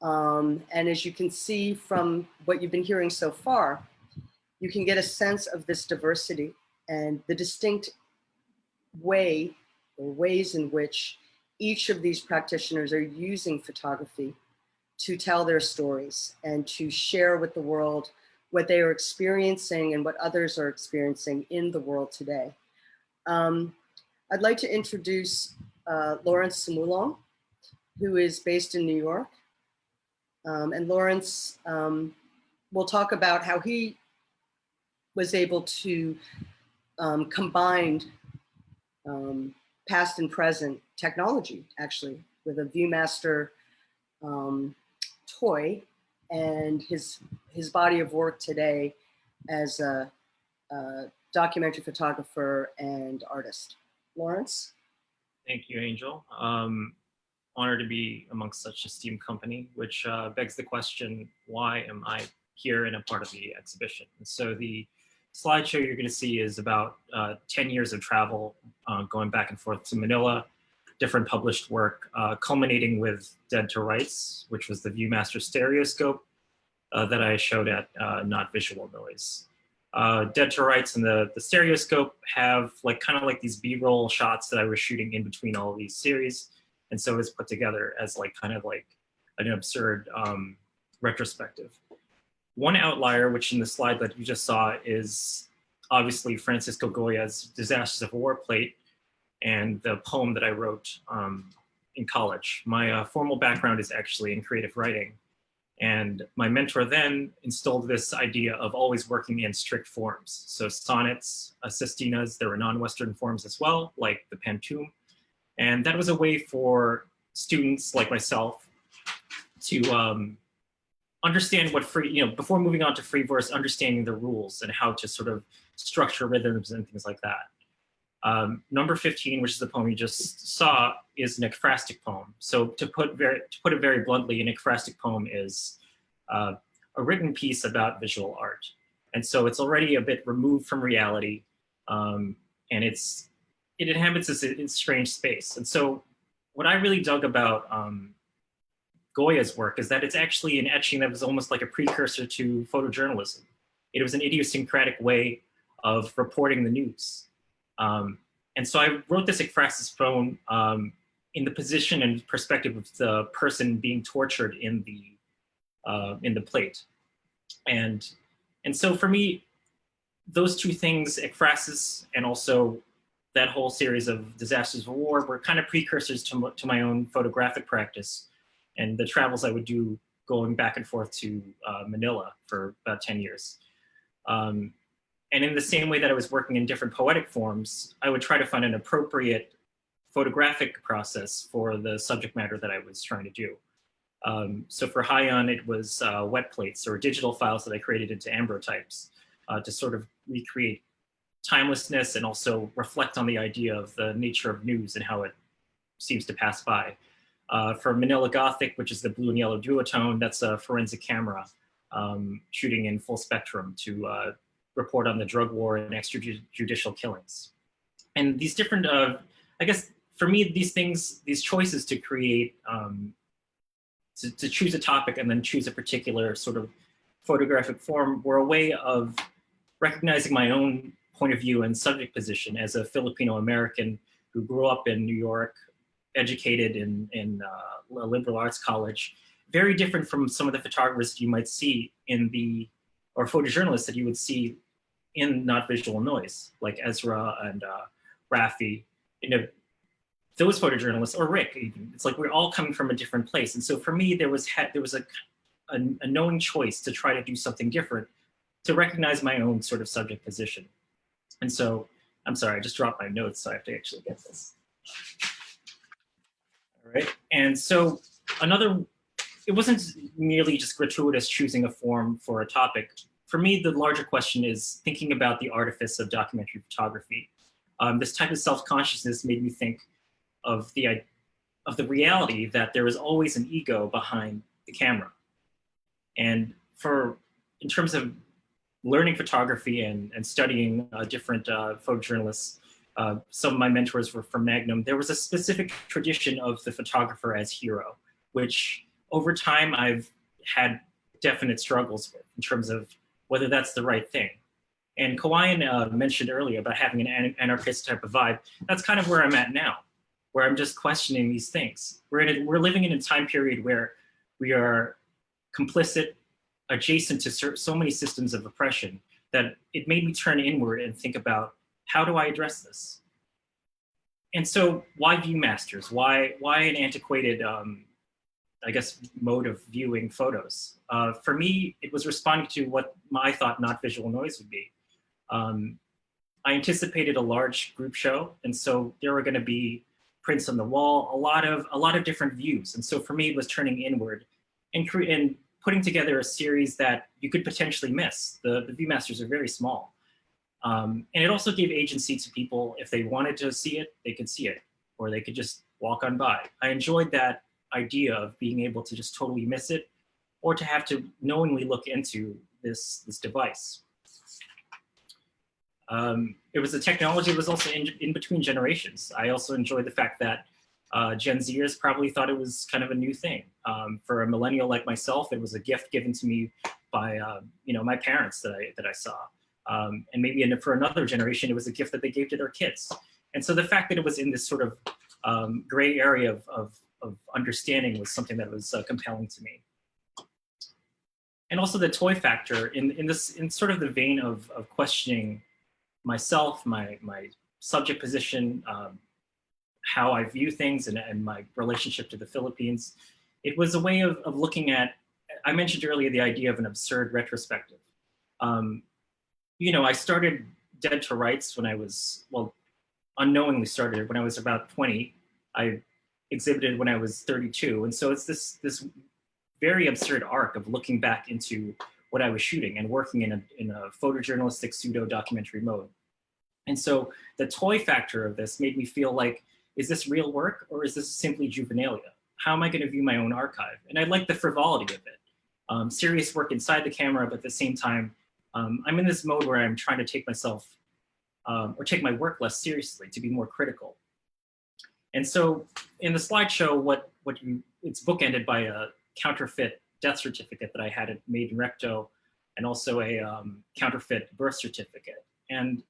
Speaker 2: And as you can see from what you've been hearing so far, you can get a sense of this diversity and the distinct way or ways in which each of these practitioners are using photography to tell their stories and to share with the world what they are experiencing and what others are experiencing in the world today. I'd like to introduce Lawrence Sumulong, who is based in New York. And Lawrence will talk about how he was able to combine past and present technology, actually, with a Viewmaster toy and his body of work today as a documentary photographer and artist. Lawrence?
Speaker 8: Thank you, Angel. Honored to be amongst such esteemed company, which begs the question, why am I here and a part of the exhibition? And so the slideshow you're going to see is about 10 years of travel, going back and forth to Manila, different published work, culminating with Dead to Rights, which was the Viewmaster stereoscope that I showed at Not Visual Noise. Dead to Rights and the stereoscope have kind of like these B-roll shots that I was shooting in between all of these series. And so it's put together as kind of an absurd retrospective. One outlier, which in the slide that you just saw, is obviously Francisco Goya's Disasters of War plate and the poem that I wrote in college. My formal background is actually in creative writing. And my mentor then instilled this idea of always working in strict forms. So sonnets, sestinas, there were non-Western forms as well, like the pantoum. And that was a way for students like myself to understand what before moving on to free verse, understanding the rules and how to sort of structure rhythms and things like that. Number 15, which is the poem you just saw, is an ekphrastic poem. So to put it very bluntly, an ekphrastic poem is a written piece about visual art. And so it's already a bit removed from reality, and it inhabits this strange space. And so what I really dug about Goya's work is that it's actually an etching that was almost like a precursor to photojournalism. It was an idiosyncratic way of reporting the news. And so I wrote this ekphrastic poem in the position and perspective of the person being tortured in the plate. And so for me, those two things, ekphrasis and also that whole series of Disasters of War, were kind of precursors to my own photographic practice and the travels I would do going back and forth to Manila for about 10 years. And in the same way that I was working in different poetic forms, I would try to find an appropriate photographic process for the subject matter that I was trying to do. So for Haiyan, it was wet plates or digital files that I created into ambrotypes to sort of recreate timelessness and also reflect on the idea of the nature of news and how it seems to pass by. For Manila Gothic, which is the blue and yellow duotone, that's a forensic camera shooting in full spectrum to report on the drug war and extrajudicial killings. And these different, I guess for me, these choices to create, to choose a topic and then choose a particular sort of photographic form were a way of recognizing my own point of view and subject position as a Filipino American who grew up in New York, educated in a liberal arts college, very different from some of the photographers you might see or photojournalists that you would see in Not Visual Noise, like Ezra and Rafi. Those photojournalists, or Rick even, it's like we're all coming from a different place. And so for me, there was a knowing choice to try to do something different, to recognize my own sort of subject position. And so, I'm sorry, I just dropped my notes, so I have to actually get this. All right, and so it wasn't merely just gratuitous choosing a form for a topic. for me, the larger question is thinking about the artifice of documentary photography. This type of self-consciousness made me think of the reality that there is always an ego behind the camera. And in terms of learning photography and studying different photojournalists, some of my mentors were from Magnum. There was a specific tradition of the photographer as hero, which over time I've had definite struggles with in terms of whether that's the right thing. And Kawaiin mentioned earlier about having an anarchist type of vibe. That's kind of where I'm at now, where I'm just questioning these things. We're living in a time period where we are complicit, adjacent to so many systems of oppression, that it made me turn inward and think about, how do I address this? And so why viewmasters? Why an antiquated, I guess, mode of viewing photos? For me, it was responding to what I thought not visual noise would be. I anticipated a large group show, and so there were going to be prints on the wall, a lot of different views. And so for me, it was turning inward and putting together a series that you could potentially miss. The viewmasters are very small. And it also gave agency to people. If they wanted to see it, they could see it, or they could just walk on by. I enjoyed that idea of being able to just totally miss it, or to have to knowingly look into this device. It was a technology that was also in between generations. I also enjoyed the fact that Gen Zers probably thought it was kind of a new thing. For a millennial like myself, it was a gift given to me by my parents that I saw. And maybe for another generation, it was a gift that they gave to their kids. And so the fact that it was in this sort of gray area of understanding was something that was compelling to me. And also the toy factor in sort of the vein of questioning myself, my subject position, how I view things, and my relationship to the Philippines. It was a way of looking at, I mentioned earlier the idea of an absurd retrospective. I started Dead to Rights when I was, unknowingly started when I was about 20. I exhibited when I was 32. And so it's this very absurd arc of looking back into what I was shooting and working in a photojournalistic pseudo-documentary mode. And so the toy factor of this made me feel like, is this real work, or is this simply juvenilia? How am I going to view my own archive? And I like the frivolity of it. Serious work inside the camera, but at the same time, I'm in this mode where I'm trying to take myself, or take my work less seriously, to be more critical. And so in the slideshow, it's bookended by a counterfeit death certificate that I had made in recto, and also a counterfeit birth certificate. And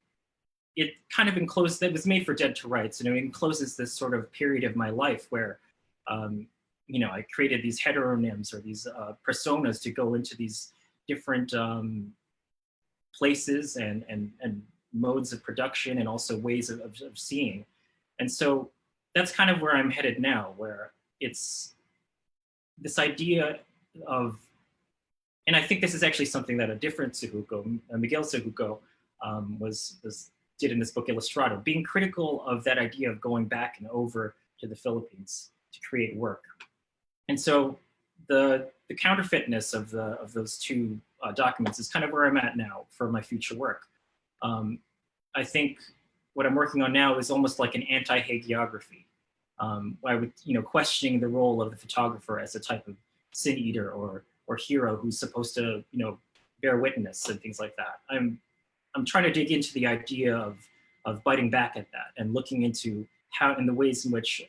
Speaker 8: it kind of enclosed, that was made for Dead to Rights, and it encloses this sort of period of my life where, I created these heteronyms, or these personas, to go into these different places and modes of production, and also ways of seeing. And so that's kind of where I'm headed now, where it's this idea of, and I think this is actually something that a different Syjuco, Miguel Syjuco, did in this book Illustrado, being critical of that idea of going back and over to the Philippines to create work. And so the counterfeitness of those two documents is kind of where I'm at now for my future work. I think what I'm working on now is almost like an anti-hagiography. I would, questioning the role of the photographer as a type of sin eater or hero who's supposed to, bear witness and things like that. I'm trying to dig into the idea of biting back at that and looking into how, in the ways in which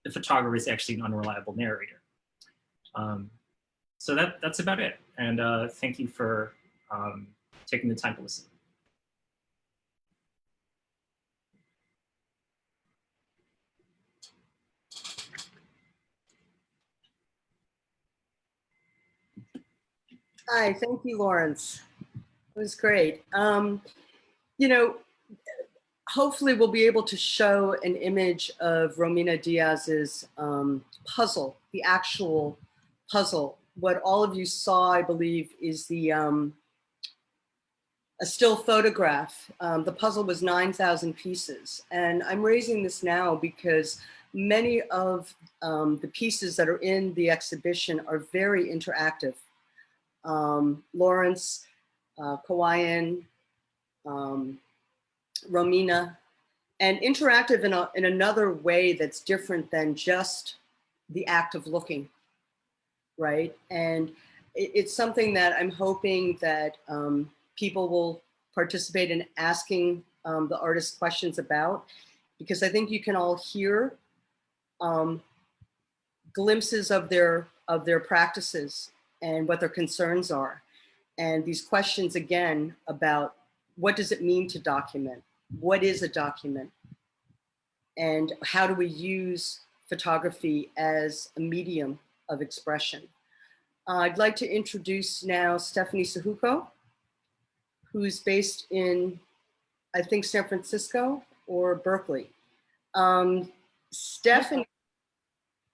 Speaker 8: the photographer is actually an unreliable narrator. So that's about it. And thank you for taking the time to listen.
Speaker 2: Hi, thank you, Lawrence. It was great. Hopefully we'll be able to show an image of Romina Diaz's puzzle, the actual puzzle. What all of you saw, I believe, is a still photograph. The puzzle was 9,000 pieces. And I'm raising this now because many of the pieces that are in the exhibition are very interactive. Lawrence Kawaiin, Romina, and interactive in another way that's different than just the act of looking, right? And it's something that I'm hoping that people will participate in asking the artists questions about, because I think you can all hear glimpses of their practices and what their concerns are. And these questions again about what does it mean to document? What is a document? And how do we use photography as a medium of expression? I'd like to introduce now Stephanie Syjuco, who's based in, I think, San Francisco or Berkeley. Stephanie,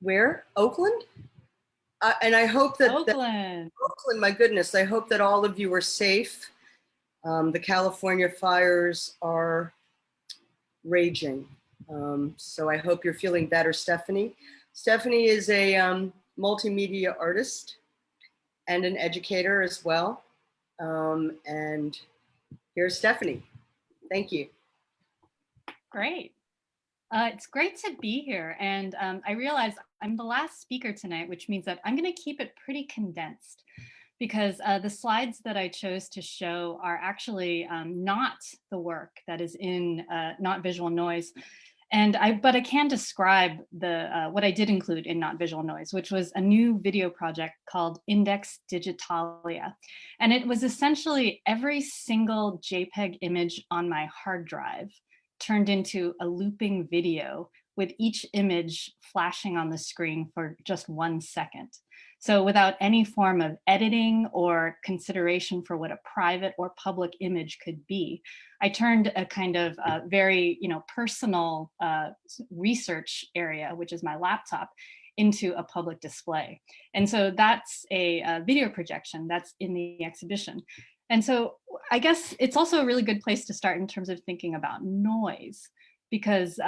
Speaker 2: where? Oakland? And I hope that
Speaker 9: Oakland.
Speaker 2: Oakland, my goodness, I hope that all of you are safe. The California fires are raging. So I hope you're feeling better, Stephanie. Stephanie is a multimedia artist and an educator as well. And here's Stephanie. Thank you.
Speaker 9: Great. It's great to be here. And I realize I'm the last speaker tonight, which means that I'm going to keep it pretty condensed, because the slides that I chose to show are actually not the work that is in Not Visual Noise. But I can describe what I did include in Not Visual Noise, which was a new video project called Index Digitalia. And it was essentially every single JPEG image on my hard drive turned into a looping video with each image flashing on the screen for just 1 second. So without any form of editing or consideration for what a private or public image could be, I turned a kind of very personal research area, which is my laptop, into a public display. And so that's a video projection that's in the exhibition. And so I guess it's also a really good place to start in terms of thinking about noise, because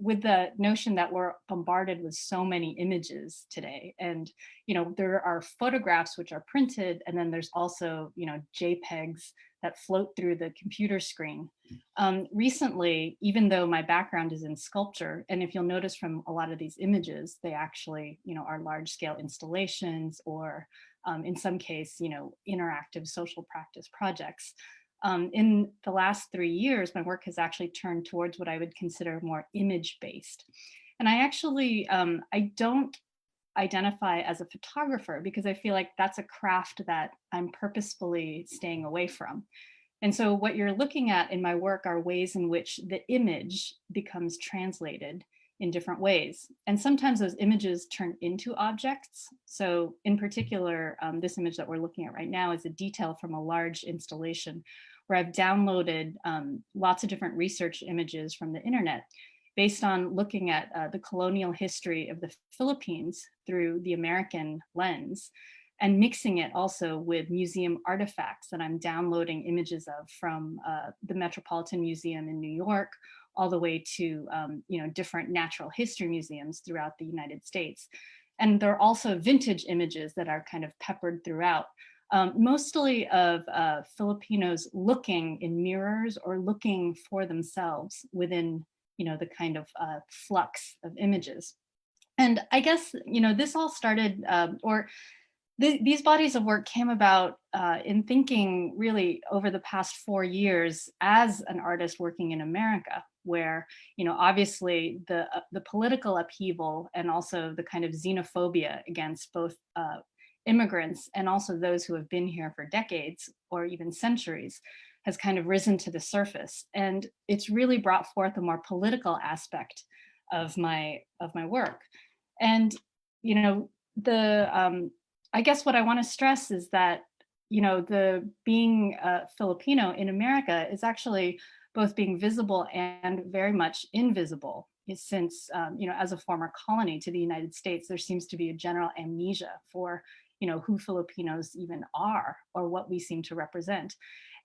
Speaker 9: with the notion that we're bombarded with so many images today, and there are photographs which are printed, and then there's also JPEGs that float through the computer screen. Recently, even though my background is in sculpture, and if you'll notice from a lot of these images, they actually are large scale installations, or in some case interactive social practice projects. In the last 3 years, my work has actually turned towards what I would consider more image-based. And I actually, I don't identify as a photographer, because I feel like that's a craft that I'm purposefully staying away from. And so what you're looking at in my work are ways in which the image becomes translated in different ways. And sometimes those images turn into objects. So in particular, this image that we're looking at right now is a detail from a large installation where I've downloaded lots of different research images from the internet based on looking at the colonial history of the Philippines through the American lens, and mixing it also with museum artifacts that I'm downloading images of from the Metropolitan Museum in New York, all the way to different natural history museums throughout the United States. And there are also vintage images that are kind of peppered throughout, mostly of Filipinos looking in mirrors or looking for themselves within the kind of flux of images. And I guess this all started, these bodies of work came about in thinking really over the past 4 years as an artist working in America, where obviously the political upheaval and also the kind of xenophobia against both immigrants and also those who have been here for decades or even centuries has kind of risen to the surface. And it's really brought forth a more political aspect of my work. And I guess what I want to stress is that the being Filipino in America is actually both being visible and very much invisible, since as a former colony to the United States, there seems to be a general amnesia for who Filipinos even are or what we seem to represent.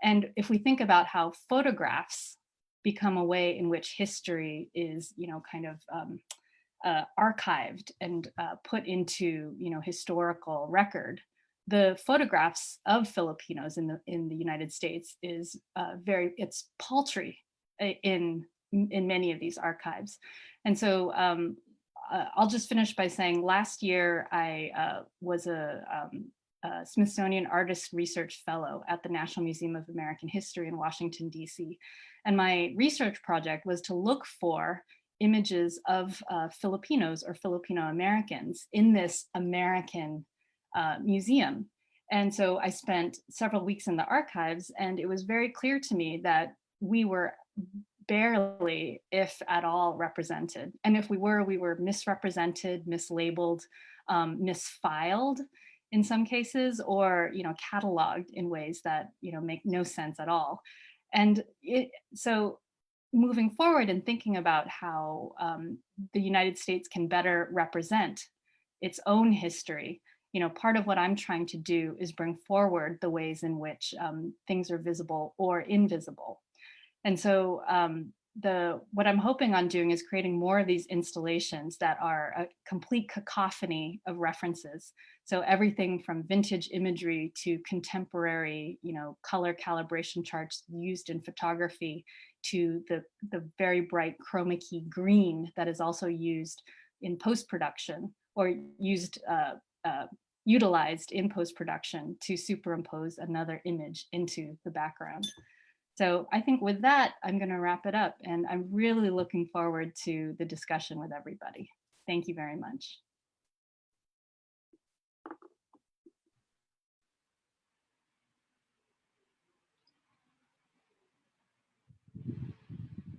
Speaker 9: And if we think about how photographs become a way in which history is kind of archived and put into historical record, the photographs of Filipinos in the United States is it's paltry in many of these archives. And so I'll just finish by saying last year I was a Smithsonian Artist Research Fellow at the National Museum of American History in Washington, D.C. And my research project was to look for images of Filipinos or Filipino Americans in this American museum. And so I spent several weeks in the archives, and it was very clear to me that we were barely, if at all, represented. And if we were misrepresented, mislabeled, misfiled in some cases, or cataloged in ways that make no sense at all. And so moving forward and thinking about how the United States can better represent its own history, part of what I'm trying to do is bring forward the ways in which things are visible or invisible. And so what I'm hoping on doing is creating more of these installations that are a complete cacophony of references. So everything from vintage imagery to contemporary, color calibration charts used in photography, to the very bright chroma key green that is also used in post-production, or utilized in post-production to superimpose another image into the background. So I think with that, I'm going to wrap it up, and I'm really looking forward to the discussion with everybody. Thank you very much.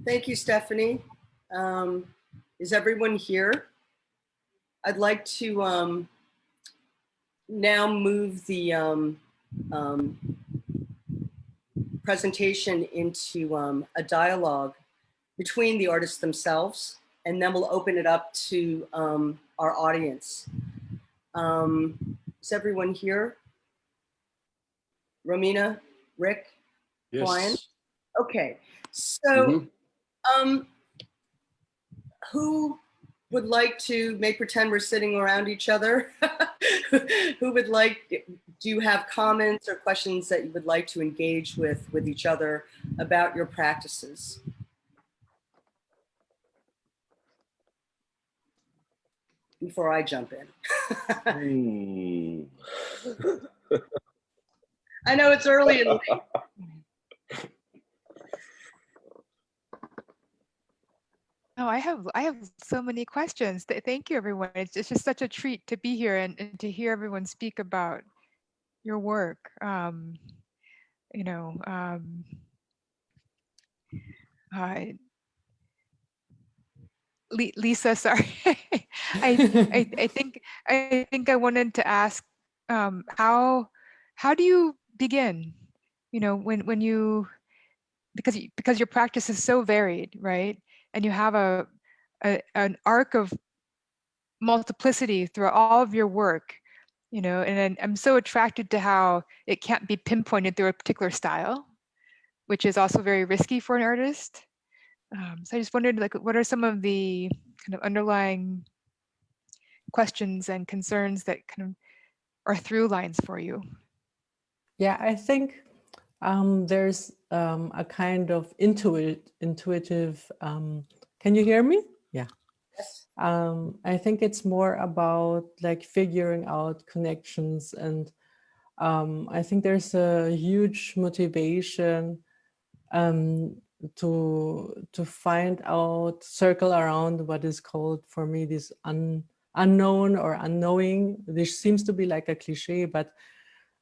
Speaker 2: Thank you, Stephanie. Is everyone here? I'd like to now move the presentation into a dialogue between the artists themselves, and then we'll open it up to our audience. Is everyone here? Romina, Rick, Kawaiin?
Speaker 4: Yes.
Speaker 2: Okay, so who would like to make pretend we're sitting around each other? Who would like, do you have comments or questions that you would like to engage with each other about your practices? Before I jump in. I know it's early in the day.
Speaker 7: Oh, I have so many questions. Thank you, everyone. It's just such a treat to be here and to hear everyone speak about your work. Lisa, sorry. I think I wanted to ask, how do you begin? When you, because your practice is so varied, right? And you have an arc of multiplicity throughout all of your work, and I'm so attracted to how it can't be pinpointed through a particular style, which is also very risky for an artist. So I just wondered, what are some of the kind of underlying questions and concerns that kind of are through lines for you?
Speaker 5: Yeah, I think there's a kind of intuitive, can you hear me? Yeah.
Speaker 2: Yes.
Speaker 5: I think it's more about figuring out connections, and I think there's a huge motivation to find out, circle around what is called for me this unknown or unknowing. This seems to be like a cliche, but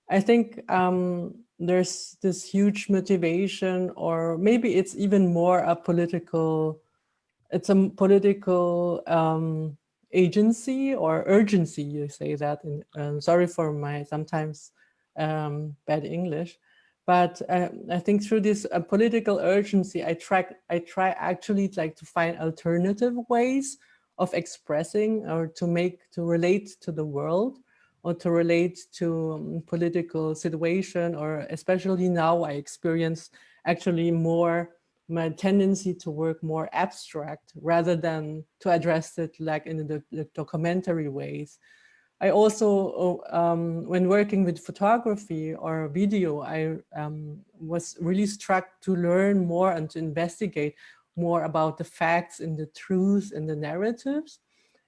Speaker 5: I think there's this huge motivation, or maybe it's even more a political, agency or urgency, you say that. Sorry for my sometimes bad English. But I think through this political urgency, I try actually to find alternative ways of expressing, or to relate to the world, or to relate to political situation, or especially now I experience actually more my tendency to work more abstract rather than to address it in the documentary ways. I also, when working with photography or video, I was really struck to learn more and to investigate more about the facts and the truths and the narratives.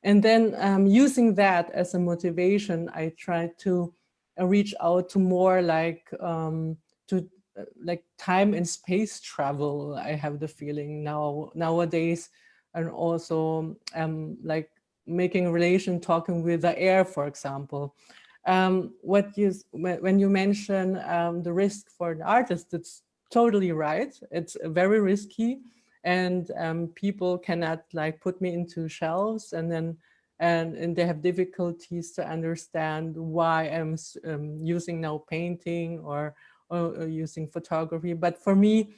Speaker 5: And then using that as a motivation, I tried to reach out to more like like time and space travel. I have the feeling nowadays, and also like making a relation, talking with the air, for example. When you mention the risk for the artist, it's totally right. It's very risky, and people cannot like put me into shelves, and then and they have difficulties to understand why I'm using now painting or using photography. But for me,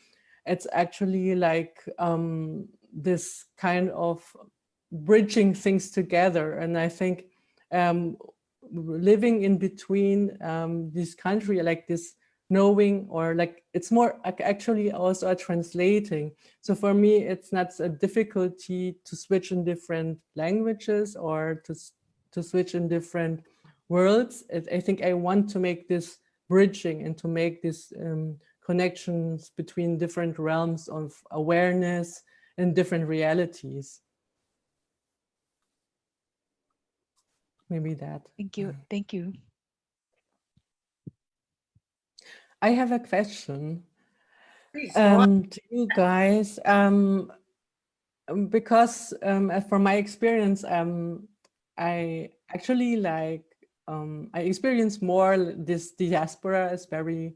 Speaker 5: it's actually like this kind of bridging things together. And I think living in between this country, like this knowing, or like it's more actually also a translating. So for me, it's not a difficulty to switch in different languages or to switch in different worlds. I think I want to make this bridging and to make these connections between different realms of awareness and different realities. Maybe that.
Speaker 7: Thank you. Thank you.
Speaker 5: I have a question
Speaker 2: Please, go on.
Speaker 5: to you guys. Because from my experience, I actually like, I experience more this diaspora as very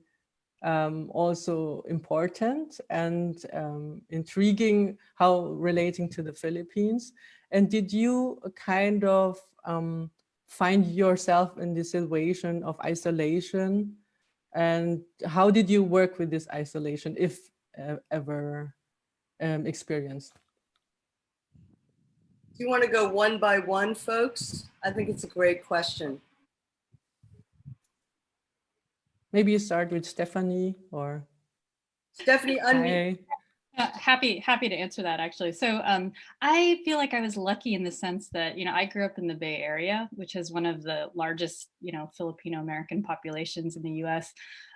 Speaker 5: also important and intriguing, how relating to the Philippines. And did you kind of find yourself in this situation of isolation? And how did you work with this isolation, if ever experienced?
Speaker 2: Do you want to go one by one, folks? I think it's a great question.
Speaker 5: Maybe you start with Stephanie or
Speaker 2: Stephanie, unmute.
Speaker 9: Happy to answer that, actually. So I feel like I was lucky in the sense that, I grew up in the Bay Area, which is one of the largest, Filipino American populations in the US.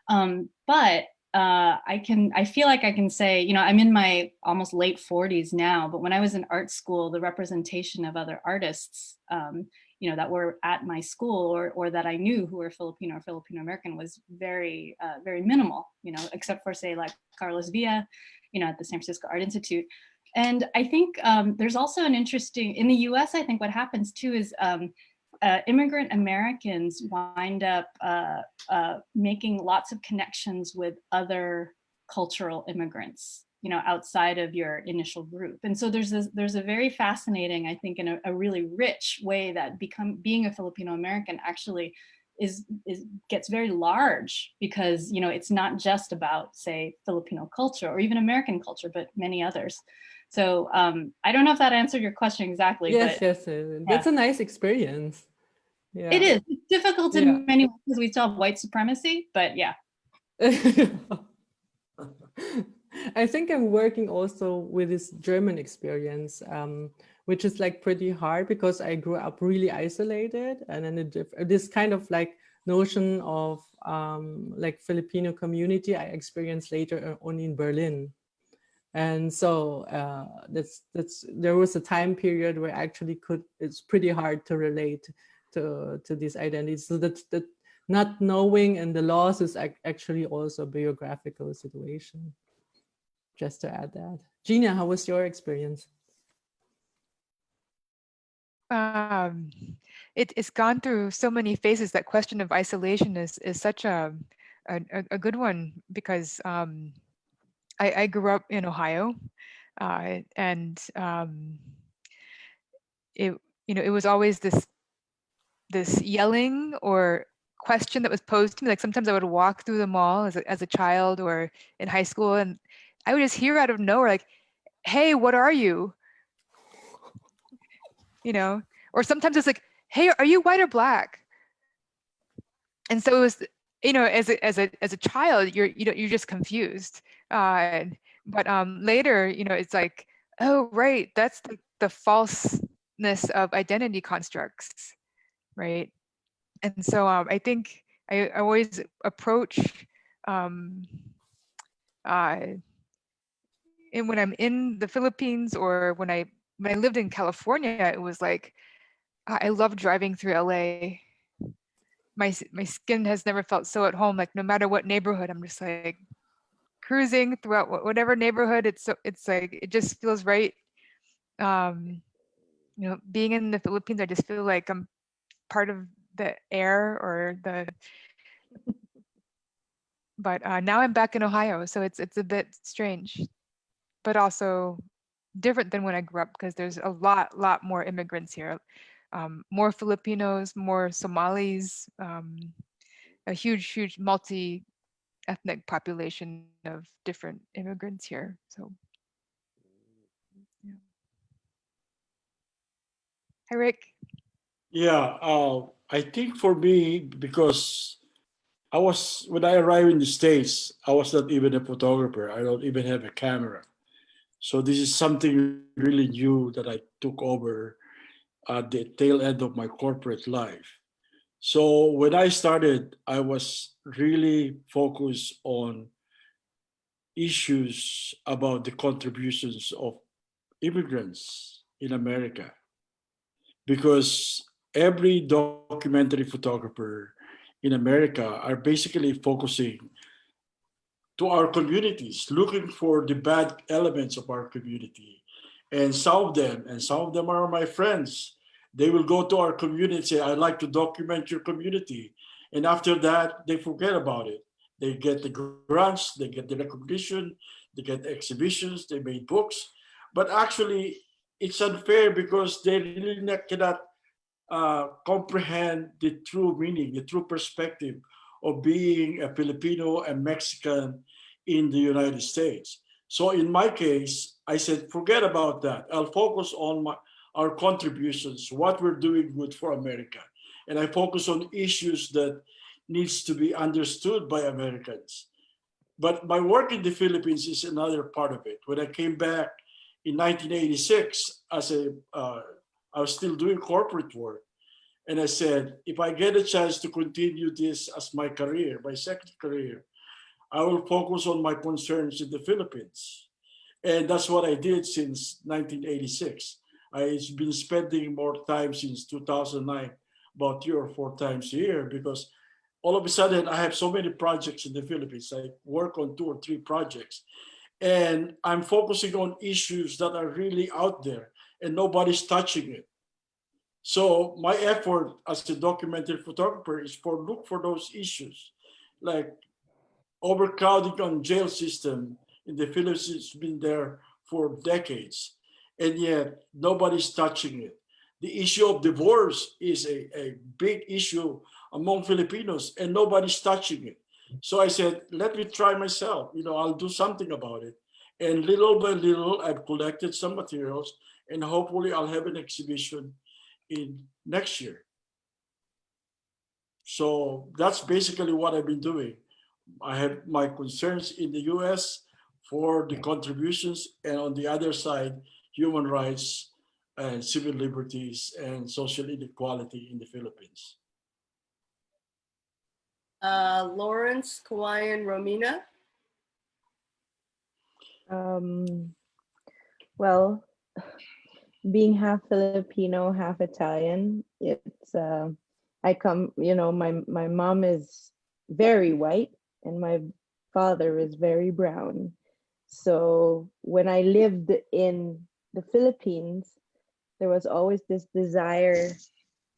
Speaker 9: But I feel like I can say, I'm in my almost late 40s now, but when I was in art school, the representation of other artists, that were at my school or that I knew who were Filipino or Filipino American was very, very minimal, except for, say, like Carlos Villa, at the San Francisco Art Institute. And I think there's also an interesting, in the US, I think what happens too is immigrant Americans wind up making lots of connections with other cultural immigrants, outside of your initial group. And so there's a very fascinating, I think, in a really rich way that being a Filipino American actually gets very large, because it's not just about, say, Filipino culture or even American culture, but many others. So I don't know if that answered your question exactly.
Speaker 5: Yes,
Speaker 9: but,
Speaker 5: yes, that's a nice experience. Yeah.
Speaker 9: It is. It's difficult in many ways because we still have white supremacy, but yeah.
Speaker 5: I think I'm working also with this German experience, which is like pretty hard because I grew up really isolated, and then this kind of like notion of like Filipino community I experienced later only in Berlin. And so there was a time period where actually it's pretty hard to relate to this identity. So that not knowing and the loss is actually also a biographical situation. Just to add that. Gina, how was your experience?
Speaker 7: It's gone through so many phases. That question of isolation is such a good one, because I grew up in Ohio, and it was always this yelling or question that was posed to me. Like sometimes I would walk through the mall as a child or in high school, and I would just hear out of nowhere, like, "Hey, what are you?" Or sometimes it's like, "Hey, are you white or black?" And so it was, as a child, you're just confused. But later, it's like, oh, right, that's the falseness of identity constructs, right? And so I think I always approach, um, and when I'm in the Philippines, or when I lived in California, it was like, I love driving through LA. My skin has never felt so at home. Like no matter what neighborhood, I'm just like cruising throughout whatever neighborhood. It's like it just feels right. Um, being in the Philippines, I just feel like I'm part of the air or the. But now I'm back in Ohio, so it's a bit strange, but also different than when I grew up, because there's a lot more immigrants here, more Filipinos, more Somalis, a huge multi-ethnic population of different immigrants here. So, yeah. Hi, Rick.
Speaker 4: Yeah, I think for me, because when I arrived in the States, I was not even a photographer. I don't even have a camera. So this is something really new that I took over at the tail end of my corporate life. So when I started, I was really focused on issues about the contributions of immigrants in America, because every documentary photographer in America are basically focusing to our communities, looking for the bad elements of our community and some of them are my friends. They will go to our community and say, I'd like to document your community. And after that, they forget about it. They get the grants, they get the recognition, they get the exhibitions, they made books. But actually, it's unfair because they really cannot comprehend the true meaning, the true perspective of being a Filipino and Mexican in the United States. So in my case, I said, forget about that. I'll focus on our contributions, what we're doing good for America. And I focus on issues that needs to be understood by Americans. But my work in the Philippines is another part of it. When I came back in 1986, I was still doing corporate work. And I said, if I get a chance to continue this as my career, my second career, I will focus on my concerns in the Philippines. And that's what I did since 1986. I've been spending more time since 2009, about 3 or 4 times a year, because all of a sudden I have so many projects in the Philippines. I work on 2 or 3 projects, and I'm focusing on issues that are really out there and nobody's touching it. So my effort as a documentary photographer is for look for those issues, like overcrowding on jail system in the Philippines has been there for decades, and yet nobody's touching it. The issue of divorce is a big issue among Filipinos, and nobody's touching it. So I said, let me try myself. I'll do something about it. And little by little, I've collected some materials, and hopefully I'll have an exhibition in next year. So that's basically what I've been doing. I have my concerns in the US for the contributions, and on the other side, human rights and civil liberties and social inequality in the Philippines.
Speaker 2: Lawrence, Kawaiin, Romina.
Speaker 6: Well, being half Filipino, half Italian, it's I come, my mom is very white and my father is very brown. So when I lived in the Philippines, there was always this desire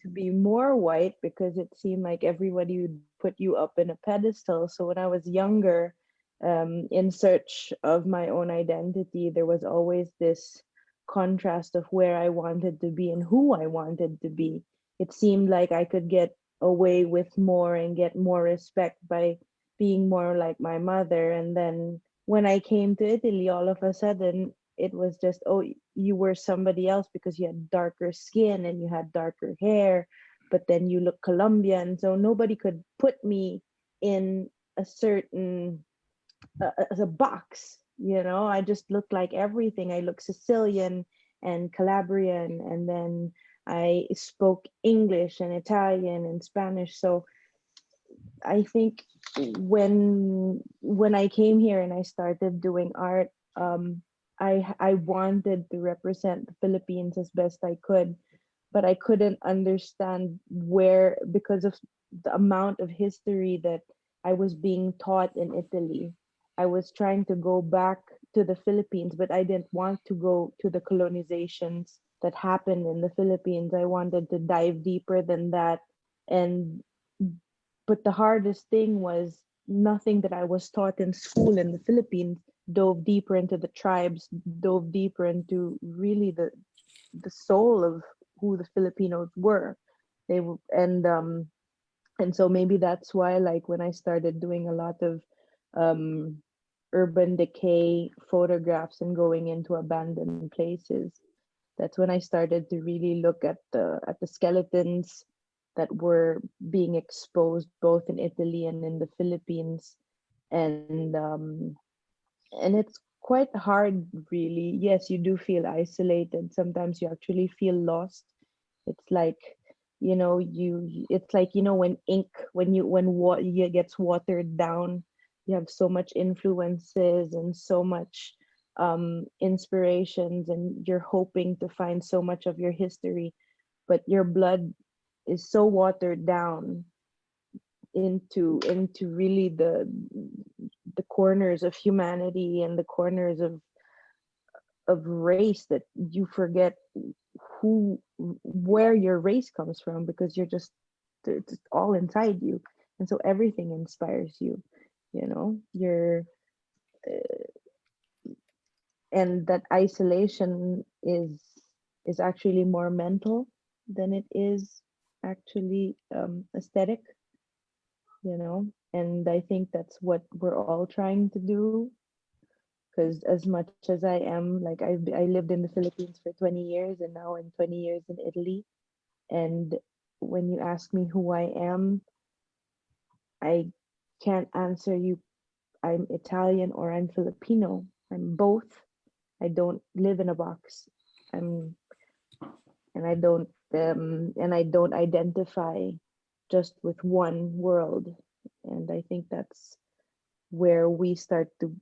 Speaker 6: to be more white because it seemed like everybody would put you up in a pedestal. So when I was younger, in search of my own identity, there was always this contrast of where I wanted to be and who I wanted to be. It seemed like I could get away with more and get more respect by being more like my mother. And then when I came to Italy, all of a sudden it was just, oh, you were somebody else because you had darker skin and you had darker hair, but then you look Colombian. So nobody could put me in a certain as a box. I just looked like everything. I look Sicilian and Calabrian, and then I spoke English and Italian and Spanish. So I think when I came here and I started doing art, I wanted to represent the Philippines as best I could, but I couldn't understand where, because of the amount of history that I was being taught in Italy. I was trying to go back to the Philippines, but I didn't want to go to the colonizations that happened in the Philippines. I wanted to dive deeper than that. And but the hardest thing was nothing that I was taught in school in the Philippines dove deeper into the tribes, dove deeper into really the soul of who the Filipinos were. They were, and so maybe that's why, like, when I started doing a lot of um urban decay photographs and going into abandoned places, that's when I started to really look at the skeletons that were being exposed both in Italy and in the Philippines. And it's quite hard, really. Yes, you do feel isolated. Sometimes you actually feel lost. It's like, it's like, when ink, when what gets watered down, you have so much influences and so much inspirations, and you're hoping to find so much of your history, but your blood is so watered down into really the corners of humanity and the corners of race, that you forget where your race comes from, because it's all inside you. And so everything inspires you, you're and that isolation is actually more mental than it is actually aesthetic, and I think that's what we're all trying to do. Because as much as I am, like, I lived in the Philippines for 20 years, and now I'm 20 years in Italy. And when you ask me who I am, I can't answer you I'm Italian or I'm Filipino. I'm both. I don't live in a box. I'm and I don't identify just with one world. And I think that's where we start to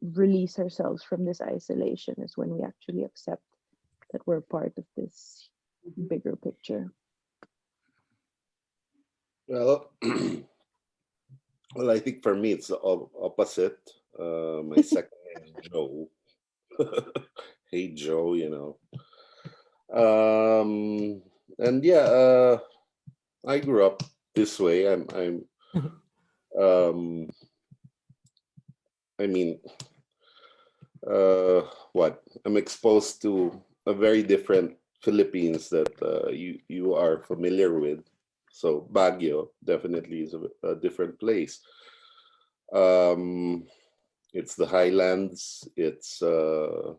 Speaker 6: release ourselves from this isolation, is when we actually accept that we're part of this bigger picture.
Speaker 3: Well, well, I think for me it's the opposite. My second name is Joe. Hey Joe, and yeah, I grew up this way. I mean, what I'm exposed to a very different Philippines that you are familiar with. So Baguio definitely is a different place. It's the highlands. It's also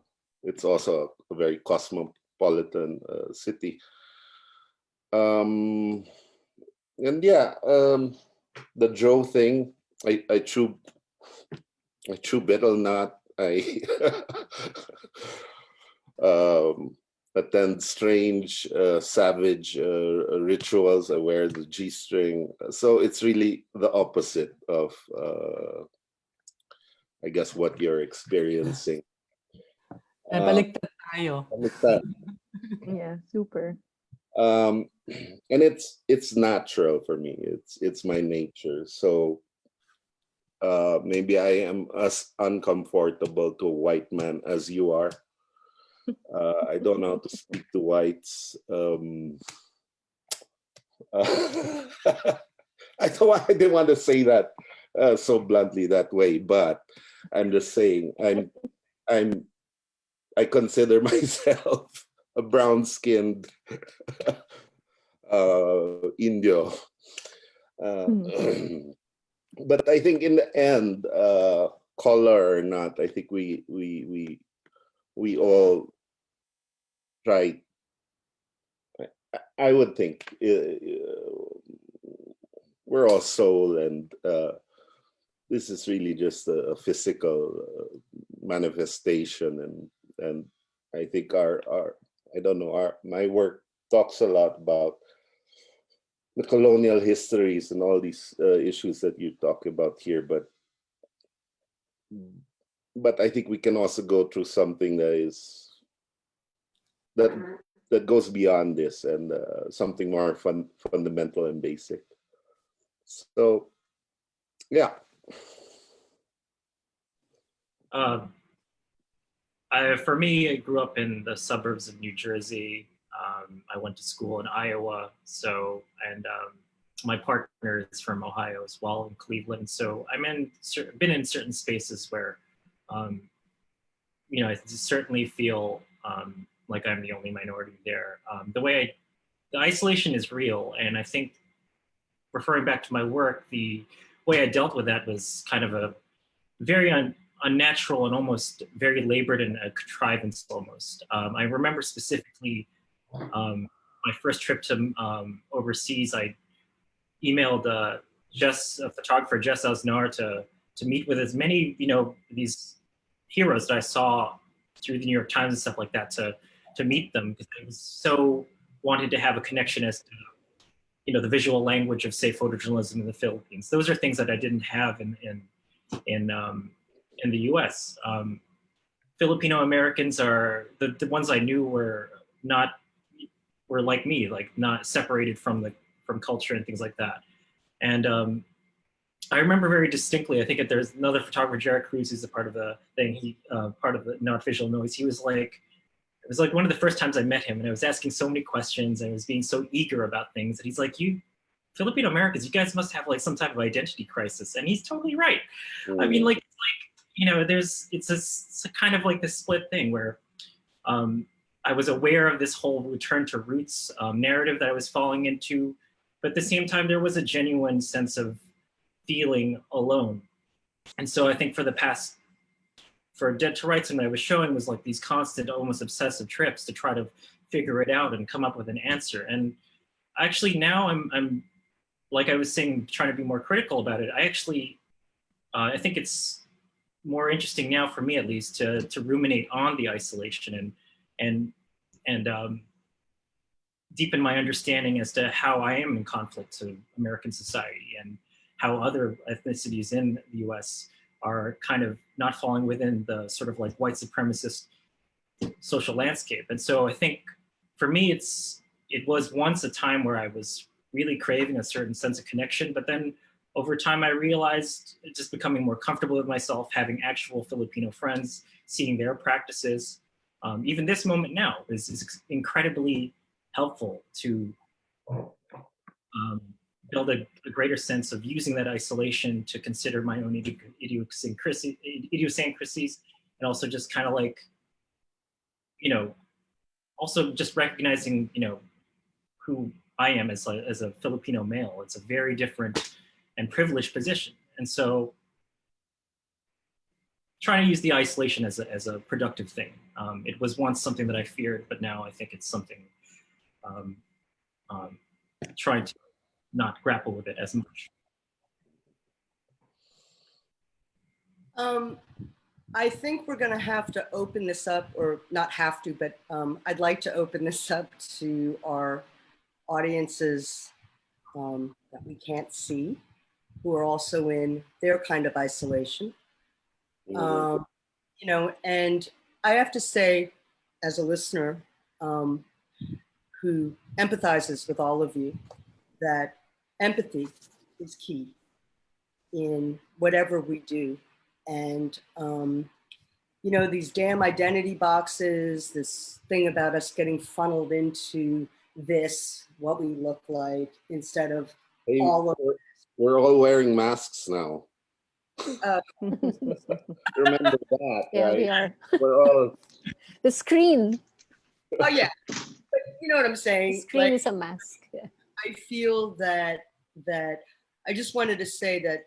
Speaker 3: a very cosmopolitan city. And yeah, the Joe thing, I chew betel nut. I attend strange, savage rituals. I wear the G-string. So it's really the opposite of, I guess, what you're experiencing.
Speaker 5: Baliktad tayo.
Speaker 6: Yeah, super.
Speaker 3: And it's natural for me. It's my nature. So maybe I am as uncomfortable to a white man as you are. I don't know how to speak to whites. I didn't want to say that so bluntly that way, but I'm just saying I consider myself a brown-skinned Indio. But I think in the end, color or not, I think we all try. I would think we're all soul, and this is really just a physical manifestation, and I think our I don't know, my work talks a lot about the colonial histories and all these issues that you talk about here, but I think we can also go through something that goes beyond this, and something more fundamental and basic. So, yeah.
Speaker 8: For me, I grew up in the suburbs of New Jersey. I went to school in Iowa, and my partner is from Ohio as well, in Cleveland. So been in certain spaces where, I certainly feel like I'm the only minority there. The isolation is real, and I think, referring back to my work, the way I dealt with that was kind of a very unnatural and almost very labored and a contrivance almost. I remember specifically my first trip to overseas. I emailed a photographer, Jess Osnar, to meet with as many, these heroes that I saw through the New York Times and stuff like that, to meet them, because I was so wanted to have a connection as to, the visual language of, say, photojournalism in the Philippines. Those are things that I didn't have in the U.S. Filipino Americans are the ones I knew were like me, like not separated from culture and things like that. And I remember very distinctly, I think there's another photographer, Jared Cruz, who's a part of the thing, part of the Not Visual Noise. He was like, it was like one of the first times I met him, and I was asking so many questions, and I was being so eager about things. And he's like, "You Filipino Americans, you guys must have like some type of identity crisis." And he's totally right. I mean, it's a kind of like this split thing where I was aware of this whole return to roots narrative that I was falling into, but at the same time, there was a genuine sense of feeling alone. And so I think for Dead to Rights, and what I was showing was like these constant, almost obsessive trips to try to figure it out and come up with an answer. And actually now I'm like I was saying, trying to be more critical about it. I think it's more interesting now, for me at least, to ruminate on the isolation and deepen my understanding as to how I am in conflict to American society, and how other ethnicities in the US are kind of not falling within the sort of like white supremacist social landscape. And so I think for me, it was once a time where I was really craving a certain sense of connection, but then over time I realized just becoming more comfortable with myself, having actual Filipino friends, seeing their practices. Even this moment now is incredibly helpful to build a greater sense of using that isolation to consider my own idiosyncrasies, and also just kind of like, also just recognizing, who I am as a Filipino male. It's a very different and privileged position. And so trying to use the isolation as a productive thing. It was once something that I feared, but now I think it's something trying to not grapple with it as much.
Speaker 2: I think we're going to have to open this up, or not have to, but I'd like to open this up to our audiences that we can't see, who are also in their kind of isolation. And I have to say, as a listener who empathizes with all of you, that empathy is key in whatever we do. And, these damn identity boxes, this thing about us getting funneled into this, what we look like, instead of all of it.
Speaker 3: We're all wearing masks now. Remember that,
Speaker 1: Yeah,
Speaker 3: right?
Speaker 1: we are.
Speaker 3: We're all...
Speaker 1: The screen.
Speaker 2: Oh, yeah. But you know what I'm saying?
Speaker 1: The screen is a mask. Yeah.
Speaker 2: I feel that I just wanted to say that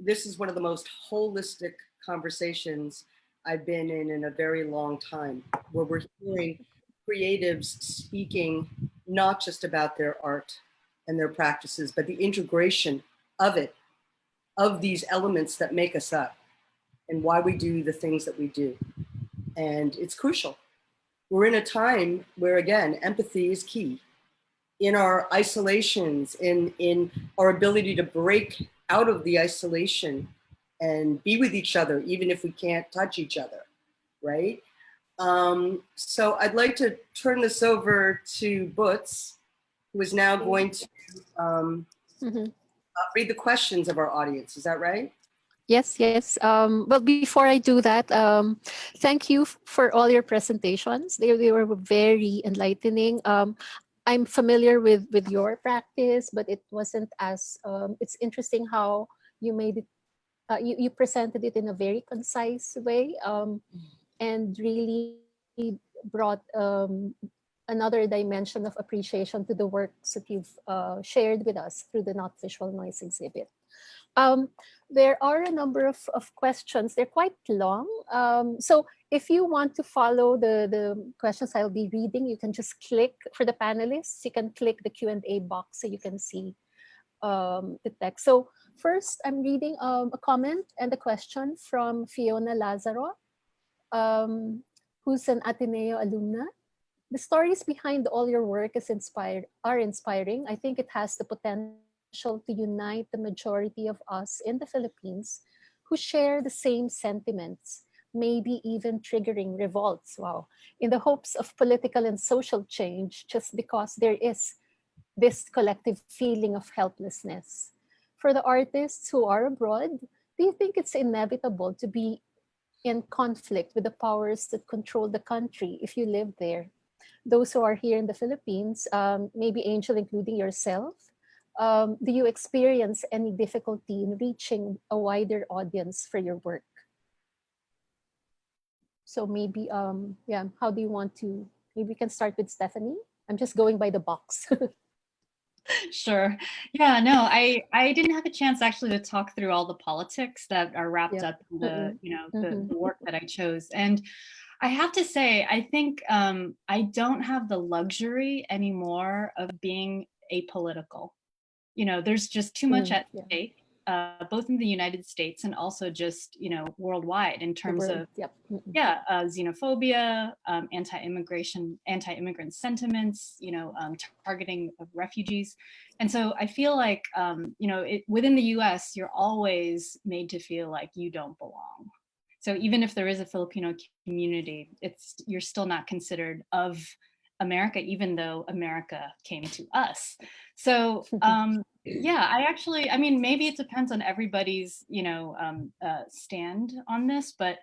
Speaker 2: this is one of the most holistic conversations I've been in a very long time, where we're hearing creatives speaking not just about their art and their practices, but the integration of it, of these elements that make us up and why we do the things that we do. And it's crucial. We're in a time where, again, empathy is key. in our isolations, in our ability to break out of the isolation and be with each other, even if we can't touch each other, right? So I'd like to turn this over to Butz, who is now going to read the questions of our audience. Is that right?
Speaker 1: Yes, yes. Well, before I do that, thank you for all your presentations. They were very enlightening. I'm familiar with your practice, but it wasn't as, it's interesting how you made it, you presented it in a very concise way, and really brought another dimension of appreciation to the works that you've shared with us through the Not Visual Noise exhibit. There are a number of questions. They're quite long. So if you want to follow the questions I'll be reading, you can just click, for the panelists, you can click the Q&A box so you can see the text. So first, I'm reading a comment and a question from Fiona Lazaro, who's an Ateneo alumna. The stories behind all your work are inspiring. I think it has the potential to unite the majority of us in the Philippines who share the same sentiments, maybe even triggering revolts, wow, in the hopes of political and social change, just because there is this collective feeling of helplessness. For the artists who are abroad, do you think it's inevitable to be in conflict with the powers that control the country if you live there? Those who are here in the Philippines, maybe Angel, including yourself, do you experience any difficulty in reaching a wider audience for your work? So maybe, yeah, how do you want to, maybe we can start with Stephanie. I'm just going by the box.
Speaker 9: Sure. Yeah, no, I didn't have a chance actually to talk through all the politics that are wrapped up in the, the work that I chose. And I have to say, I think I don't have the luxury anymore of being apolitical. There's just too much at stake, both in the United States and also just, worldwide in terms of, xenophobia, anti-immigrant sentiments, targeting of refugees. And so I feel like, within the US, you're always made to feel like you don't belong. So even if there is a Filipino community, you're still not considered of America, even though America came to us. So I mean, maybe it depends on everybody's, stand on this, but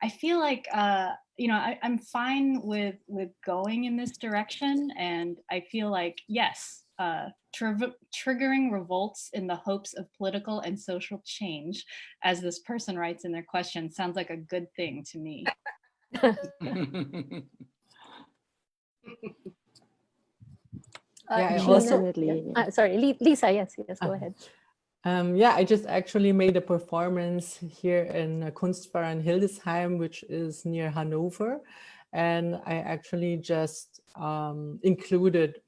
Speaker 9: I feel like, I'm fine with going in this direction. And I feel like, yes, triggering revolts in the hopes of political and social change, as this person writes in their question, sounds like a good thing to me.
Speaker 5: Yeah, I
Speaker 1: Gina?
Speaker 5: also,
Speaker 6: Definitely.
Speaker 1: Sorry, Lisa, yes, go ahead.
Speaker 5: yeah, I just actually made a performance here in Kunstverein Hildesheim, which is near Hanover. And I actually just included,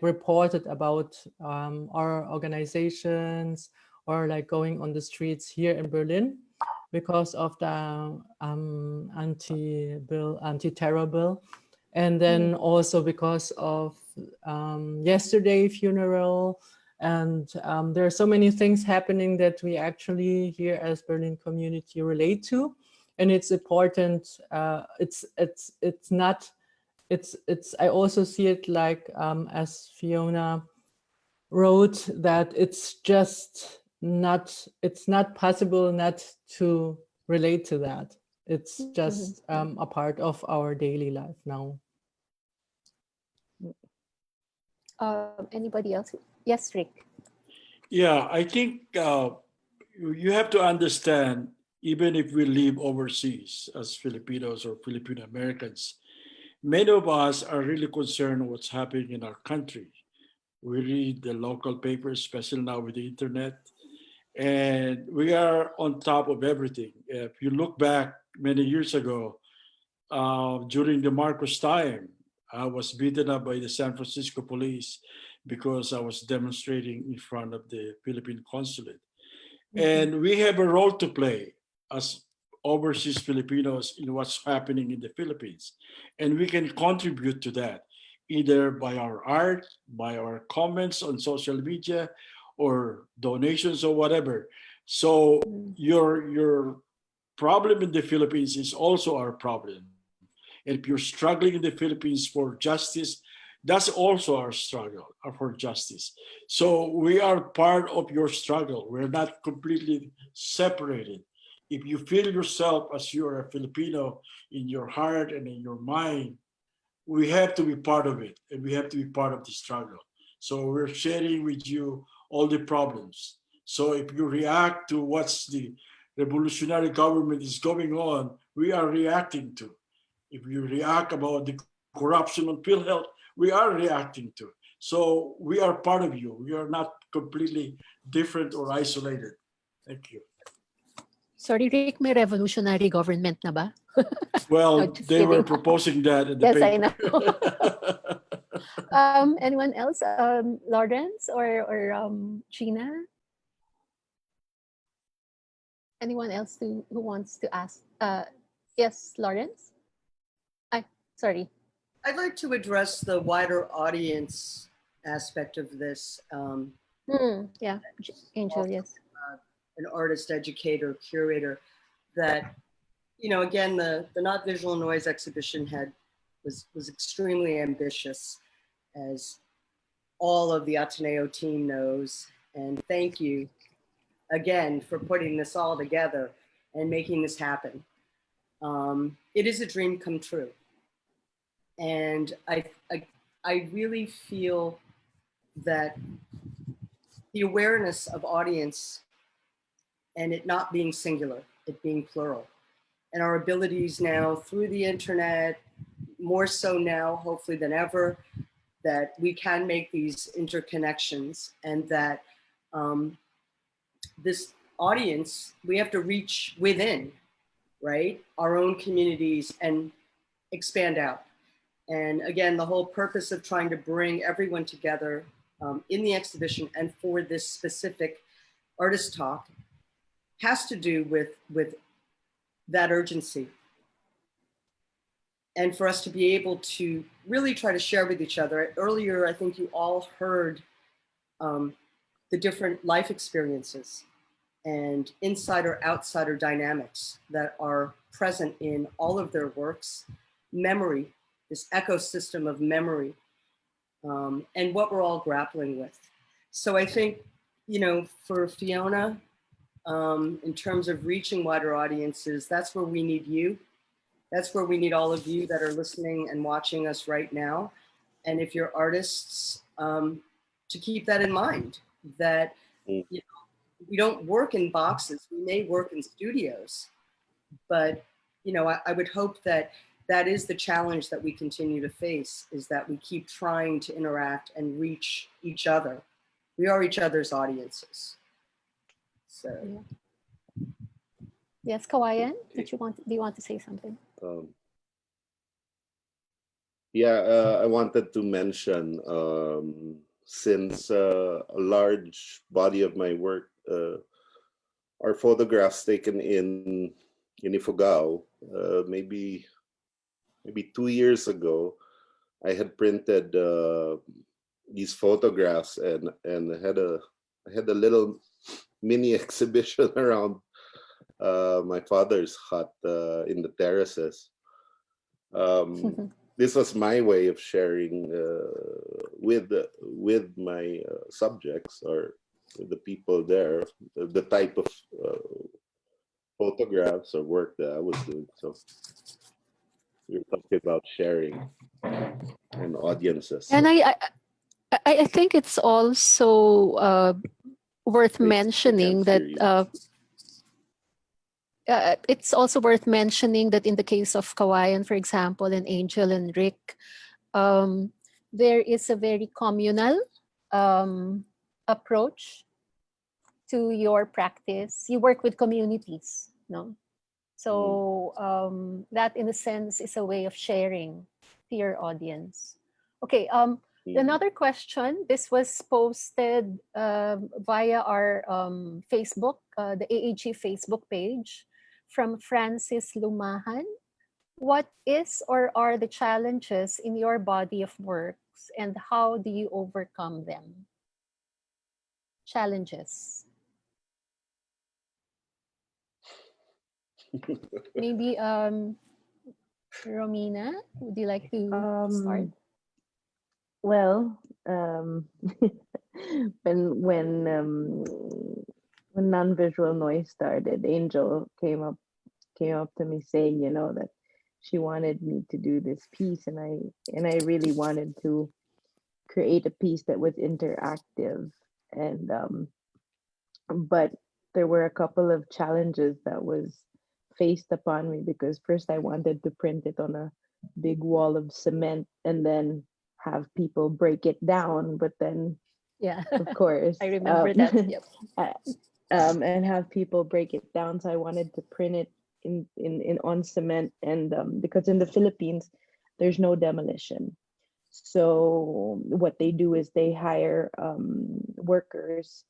Speaker 5: reported about our organizations, or like going on the streets here in Berlin because of the anti-terror bill. And then also because of yesterday funeral. And there are so many things happening that we actually here as Berlin community relate to. And it's important, I also see it like, as Fiona wrote, that it's not possible not to relate to that. It's just a part of our daily life now.
Speaker 1: Anybody else? Yes, Rick.
Speaker 4: Yeah, I think you have to understand, even if we live overseas as Filipinos or Filipino Americans, many of us are really concerned what's happening in our country. We read the local papers, especially now with the internet, and we are on top of everything. If you look back many years ago, during the Marcos time, I was beaten up by the San Francisco police because I was demonstrating in front of the Philippine consulate. And we have a role to play as overseas Filipinos in what's happening in the Philippines. And we can contribute to that. either by our art, by our comments on social media, or donations or whatever. So your problem in the Philippines is also our problem. And if you're struggling in the Philippines for justice, that's also our struggle for justice. So we are part of your struggle. We're not completely separated. If you feel yourself as you're a Filipino in your heart and in your mind, we have to be part of it, and we have to be part of the struggle. So we're sharing with you all the problems. So if you react to what's the revolutionary government is going on, we are reacting to. If you react about the corruption on PhilHealth, we are reacting to. So we are part of you. We are not completely different or isolated. Thank you.
Speaker 1: Sorry, Rick, may revolutionary government na ba?
Speaker 4: Well,
Speaker 1: just
Speaker 4: they were
Speaker 1: kidding.
Speaker 4: proposing that in the
Speaker 1: Yes, I
Speaker 4: paper.
Speaker 1: know. Anyone else? Lawrence or Gina? Anyone else who wants to ask? Yes, Lawrence? Sorry.
Speaker 2: I'd like to address the wider audience aspect of this.
Speaker 1: Yeah, Angel, yes.
Speaker 2: An artist, educator, curator, that, you know, again, the Not Visual Noise exhibition was extremely ambitious, as all of the Ateneo team knows. And thank you again for putting this all together and making this happen. It is a dream come true. And I really feel that the awareness of audience and it not being singular, it being plural, and our abilities now through the internet, more so now, hopefully than ever, that we can make these interconnections, and that this audience, we have to reach within, right? Our own communities and expand out. And again, the whole purpose of trying to bring everyone together in the exhibition and for this specific artist talk has to do with that urgency. And for us to be able to really try to share with each other. Earlier, I think you all heard the different life experiences and insider-outsider dynamics that are present in all of their works, memory, this ecosystem of memory, and what we're all grappling with. So I think, you know, for Fiona, in terms of reaching wider audiences, that's where we need you. That's where we need all of you that are listening and watching us right now. And if you're artists, to keep that in mind, that you know, we don't work in boxes, we may work in studios, but you know, I would hope that that is the challenge that we continue to face, is that we keep trying to interact and reach each other. We are each other's audiences. So.
Speaker 1: Yeah. Yes, Kawaiin, do you want to say something?
Speaker 3: I wanted to mention, since a large body of my work are photographs taken in Ifugao, maybe 2 years ago, I had printed these photographs and had a little mini exhibition around my father's hut in the terraces. This was my way of sharing with my subjects, or with the people there, the type of photographs or work that I was doing. So we're talking about sharing and audiences.
Speaker 1: And I think it's also worth mentioning that it's also worth mentioning that in the case of Kawaiin, for example, and Angel and Rick, there is a very communal approach to your practice. You work with communities, no? So that in a sense is a way of sharing to your audience. Okay, another question. This was posted via our Facebook, the AAG Facebook page, from Francis Lumahan. What is or are the challenges in your body of work setbacks, and how do you overcome them? Challenges. Maybe Romina, would you like to start?
Speaker 6: Well, when non-visual noise started, Angel came up to me saying, that she wanted me to do this piece, and I really wanted to create a piece that was interactive, and but there were a couple of challenges that was faced upon me, because first I wanted to print it on a big wall of cement and then have people break it down, but then
Speaker 1: Yeah,
Speaker 6: of course
Speaker 1: I remember that. Yep.
Speaker 6: and have people break it down. So I wanted to print it in on cement, and because in the Philippines there's no demolition. So what they do is they hire workers,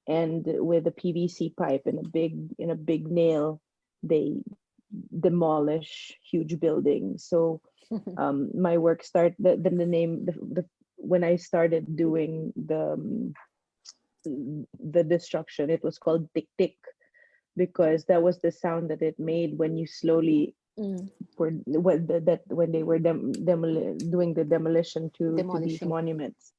Speaker 6: and with a PVC pipe and a big nail, they demolish huge buildings. So my work the name the when I started doing the destruction, it was called tick tick, because that was the sound that it made when you slowly when they were doing the demolition to these
Speaker 1: Demolishing.
Speaker 6: monuments,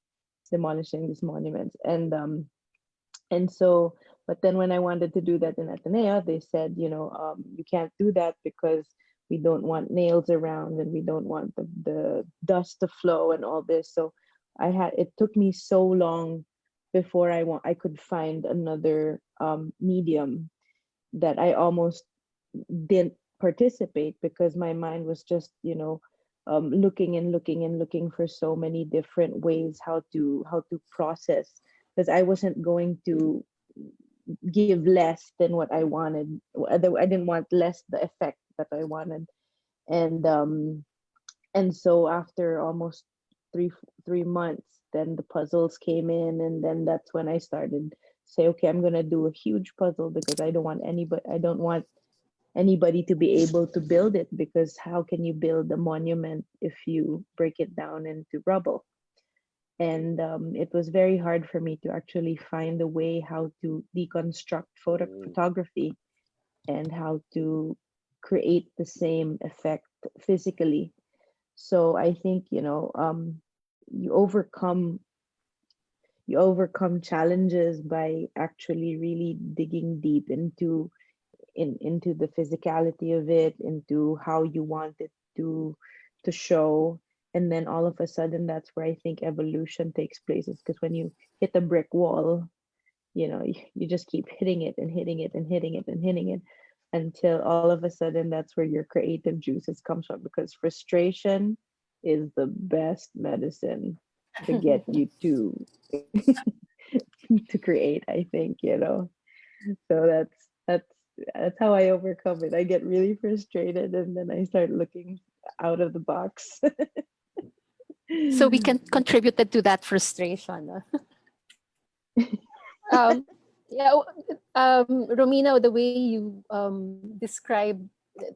Speaker 6: demolishing these monuments. And so, but then when I wanted to do that in Ateneo, they said, you can't do that because we don't want nails around, and we don't want the dust to flow and all this. So it took me so long before I could find another medium, that I almost didn't participate, because my mind was just, looking and looking and looking for so many different ways how to process, because I wasn't going to give less than what I wanted. I didn't want less the effect that I wanted. And so after almost three months, then the puzzles came in, and then that's when I started say, okay, I'm gonna do a huge puzzle, because I don't want anybody to be able to build it, because how can you build a monument if you break it down into rubble? And it was very hard for me to actually find a way how to deconstruct photography, and how to create the same effect physically. So I think, you overcome challenges by actually really digging deep into the physicality of it, into how you want it to show. And then all of a sudden, that's where I think evolution takes place. Is because when you hit a brick wall, you just keep hitting it and hitting it and hitting it and hitting it, until all of a sudden that's where your creative juices comes from, because frustration is the best medicine to get you to to create, I think. So that's how I overcome it. I get really frustrated, and then I start looking out of the box.
Speaker 1: So we can contribute to that frustration. Yeah, Romina, the way you describe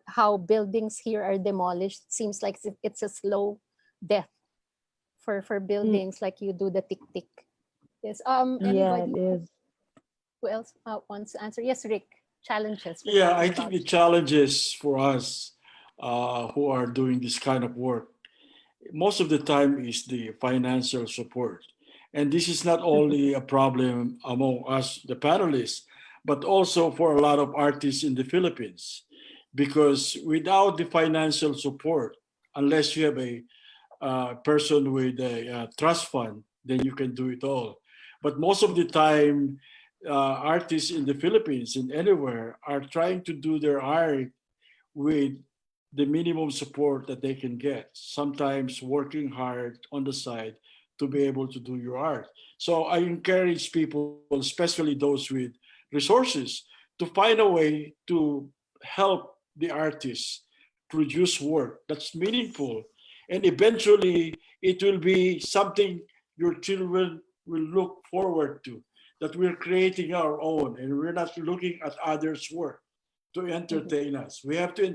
Speaker 1: how buildings here are demolished, it seems like it's a slow death for buildings, like you do the tick tick. Yes.
Speaker 6: Yeah,
Speaker 1: Anybody
Speaker 6: it is.
Speaker 1: who else wants to answer? Yes, Rick. Challenges. We're
Speaker 4: Yeah, I
Speaker 1: talking
Speaker 4: think
Speaker 1: about.
Speaker 4: the challenges for us who are doing this kind of work, most of the time is the financial support. And this is not only a problem among us, the panelists, but also for a lot of artists in the Philippines. Because without the financial support, unless you have a person with a trust fund, then you can do it all. But most of the time, artists in the Philippines and anywhere are trying to do their art with the minimum support that they can get, sometimes working hard on the side to be able to do your art. So I encourage people, especially those with resources, to find a way to help the artists produce work that's meaningful. And eventually it will be something your children will look forward to, that we're creating our own and we're not looking at others' work to entertain us. We have to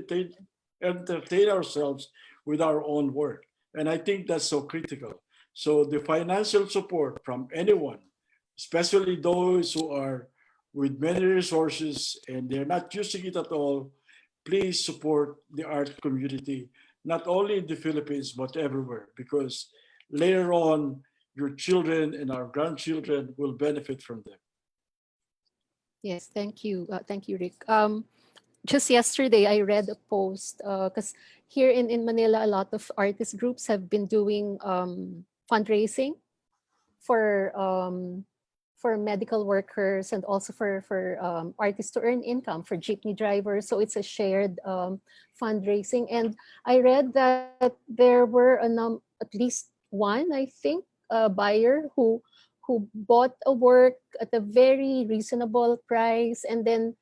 Speaker 4: entertain ourselves with our own work. And I think that's so critical. So the financial support from anyone, especially those who are with many resources and they're not using it at all, please support the art community, not only in the Philippines, but everywhere, because later on, your children and our grandchildren will benefit from them.
Speaker 1: Yes, thank you. Thank you, Rick. Just yesterday, I read a post because here in Manila, a lot of artist groups have been doing fundraising for medical workers and also for artists to earn income for jeepney drivers. So it's a shared fundraising. And I read that there were at least one, I think, buyer who bought a work at a very reasonable price and then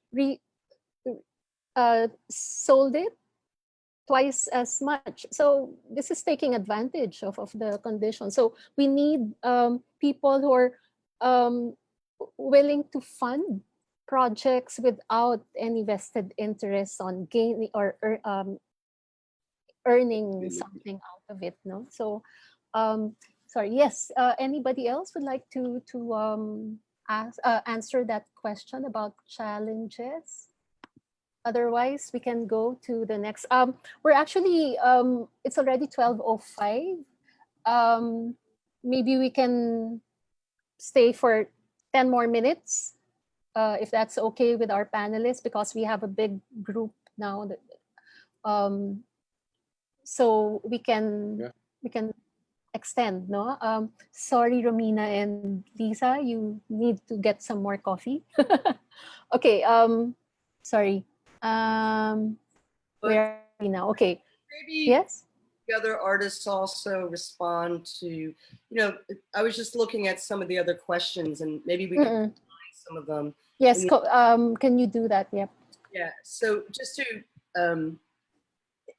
Speaker 1: sold it twice as much. So this is taking advantage of the condition. So we need people who are willing to fund projects without any vested interest on gaining or earning something out of it. No, so sorry. Yes. Anybody else would like to answer that question about challenges? Otherwise, we can go to the next. We're actually, it's already 12:05. Maybe we can stay for 10 more minutes, if that's okay with our panelists, because we have a big group now. So we can extend, no? Sorry, Romina and Lisa, you need to get some more coffee. Okay, sorry. Where are we now? Okay.
Speaker 2: Maybe
Speaker 1: yes.
Speaker 2: The other artists also respond to, I was just looking at some of the other questions and maybe we can find some of them.
Speaker 1: Yes, can you do that? Yep.
Speaker 2: Yeah, so just to,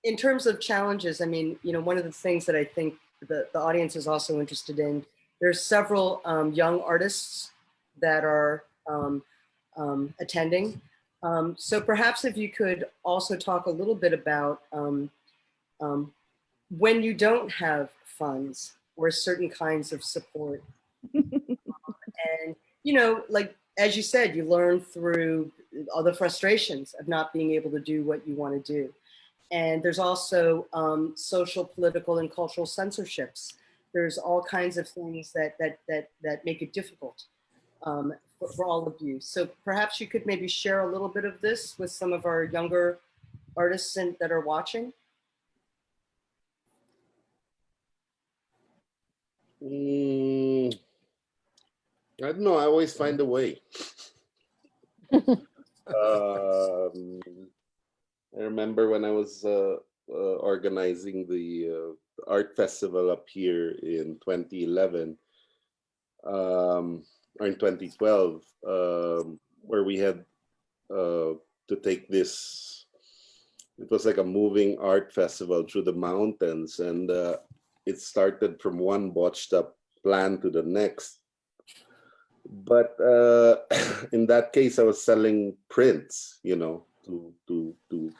Speaker 2: in terms of challenges, I mean, one of the things that I think the audience is also interested in, there's several young artists that are attending. So perhaps if you could also talk a little bit about when you don't have funds or certain kinds of support. And, like, as you said, you learn through all the frustrations of not being able to do what you want to do. And there's also social, political, and cultural censorships. There's all kinds of things that make it difficult for all of you. So perhaps you could maybe share a little bit of this with some of our younger artists that are watching.
Speaker 3: I don't know. I always find a way. I remember when I was organizing the art festival up here in 2011, or in 2012, where we had to take this. It was like a moving art festival through the mountains, and it started from one botched up plan to the next. But in that case, I was selling prints, to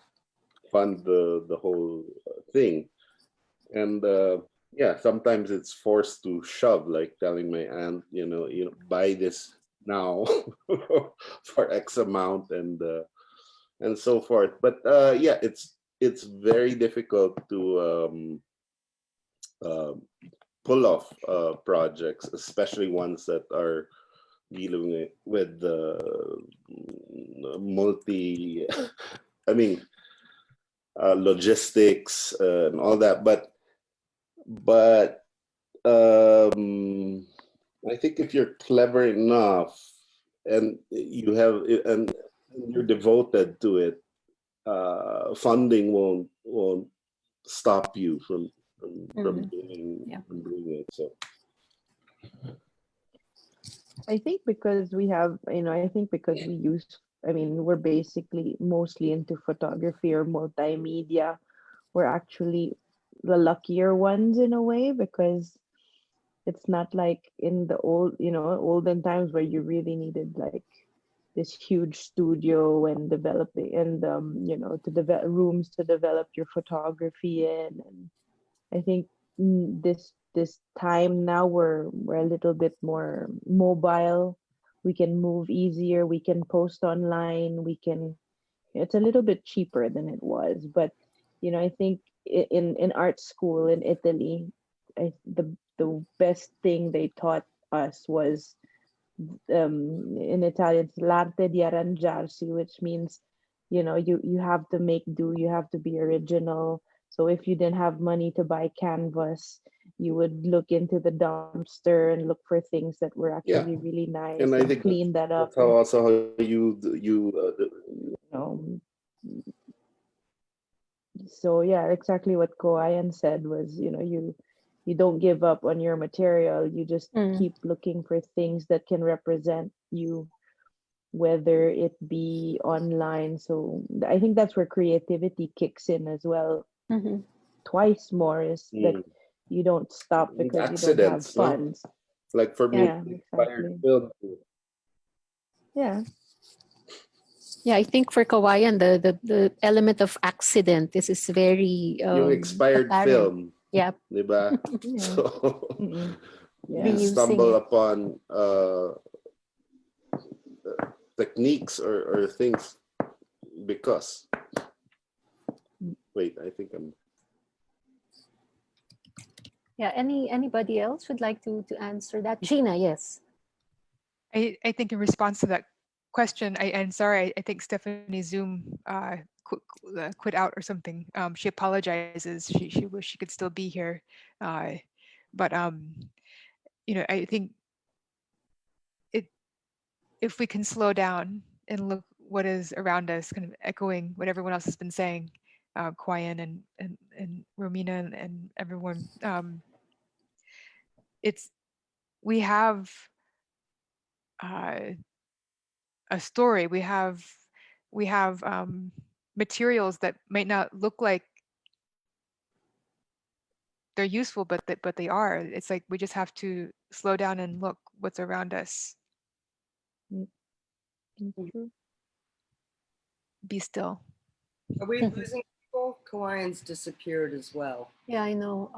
Speaker 3: fund the whole thing. And yeah, sometimes it's forced to shove, like telling my aunt, buy this now for X amount and so forth. But yeah, it's very difficult to pull off projects, especially ones that are dealing with logistics and all that. But I think if you're clever enough and and you're devoted to it, funding won't stop you from doing it. So
Speaker 6: I think because we have, we're basically mostly into photography or multimedia. We're actually the luckier ones in a way, because it's not like in the olden times where you really needed like this huge studio and developing and to develop rooms to develop your photography in. And I think this this time now we're a little bit more mobile. We can move easier. We can post online. It's a little bit cheaper than it was, but I think in art school in Italy, the best thing they taught us was in Italian, l'arte di arrangiarsi, which means, you have to make do, you have to be original. So if you didn't have money to buy canvas, you would look into the dumpster and look for things that were actually really nice
Speaker 3: And I
Speaker 6: and
Speaker 3: think
Speaker 6: clean that up.
Speaker 3: that's how also how
Speaker 6: So yeah, exactly what Kawaiin said was, you don't give up on your material. You just keep looking for things that can represent you, whether it be online. So I think that's where creativity kicks in as well. Twice more is that you don't stop because you don't have
Speaker 3: accidents, no?
Speaker 6: funds.
Speaker 3: Like for me,
Speaker 6: Yeah,
Speaker 3: inspired
Speaker 6: exactly.
Speaker 3: film.
Speaker 6: Yeah.
Speaker 1: Yeah, I think for Kawayan, the element of accident is very
Speaker 3: Yung expired
Speaker 1: apparent.
Speaker 3: film.
Speaker 1: Yeah.
Speaker 3: Diba?
Speaker 6: Yeah.
Speaker 3: So
Speaker 6: Yeah.
Speaker 3: you stumble upon techniques or things because. Wait, I think I'm.
Speaker 1: Yeah. Anybody else would like to answer that? Gina, yes.
Speaker 7: I think in response to that question, I'm sorry, I think Stephanie's Zoom quit out or something. She apologizes. She wish she could still be here, but I think if we can slow down and look what is around us, kind of echoing what everyone else has been saying, Kawaiin and Romina and everyone, we have a story. We have materials that might not look like they're useful, but they are. It's like we just have to slow down and look what's around us. Be still.
Speaker 2: Are we losing people? Kawaiian's disappeared as well.
Speaker 1: Yeah, I know.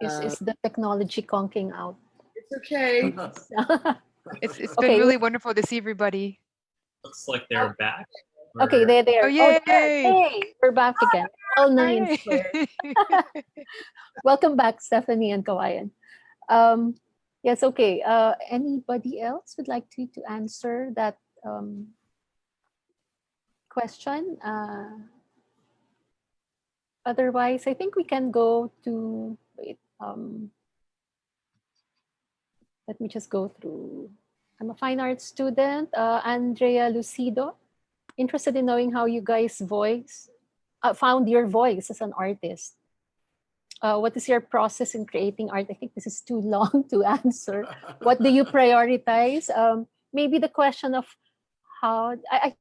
Speaker 1: Is the technology conking out?
Speaker 2: It's okay.
Speaker 7: It's been really wonderful to see everybody.
Speaker 8: Looks like they're back.
Speaker 1: Okay, they're there.
Speaker 7: Oh, yay!
Speaker 1: Hey, we're back again. All nine squared. Welcome back, Stephanie and Kawayan. Yes, okay. Anybody else would like to answer that question? Otherwise, I think we can go to, wait, let me just go through. I'm a fine arts student, Andrea Lucido. Interested in knowing how you guys found your voice as an artist. What is your process in creating art? I think this is too long to answer. What do you prioritize? Maybe the question of how, I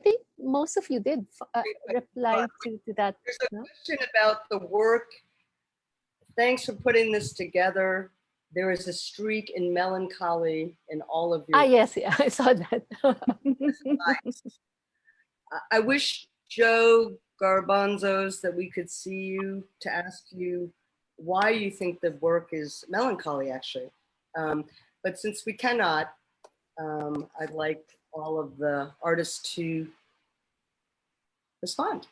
Speaker 1: think most of you did reply to that.
Speaker 2: There's a question about the work. Thanks for putting this together. There is a streak in melancholy in all of your.
Speaker 1: Yes, yeah, I saw that.
Speaker 2: I wish Joe Garbanzos that we could see you to ask you why you think the work is melancholy, actually. But since we cannot, I'd like all of the artists to respond.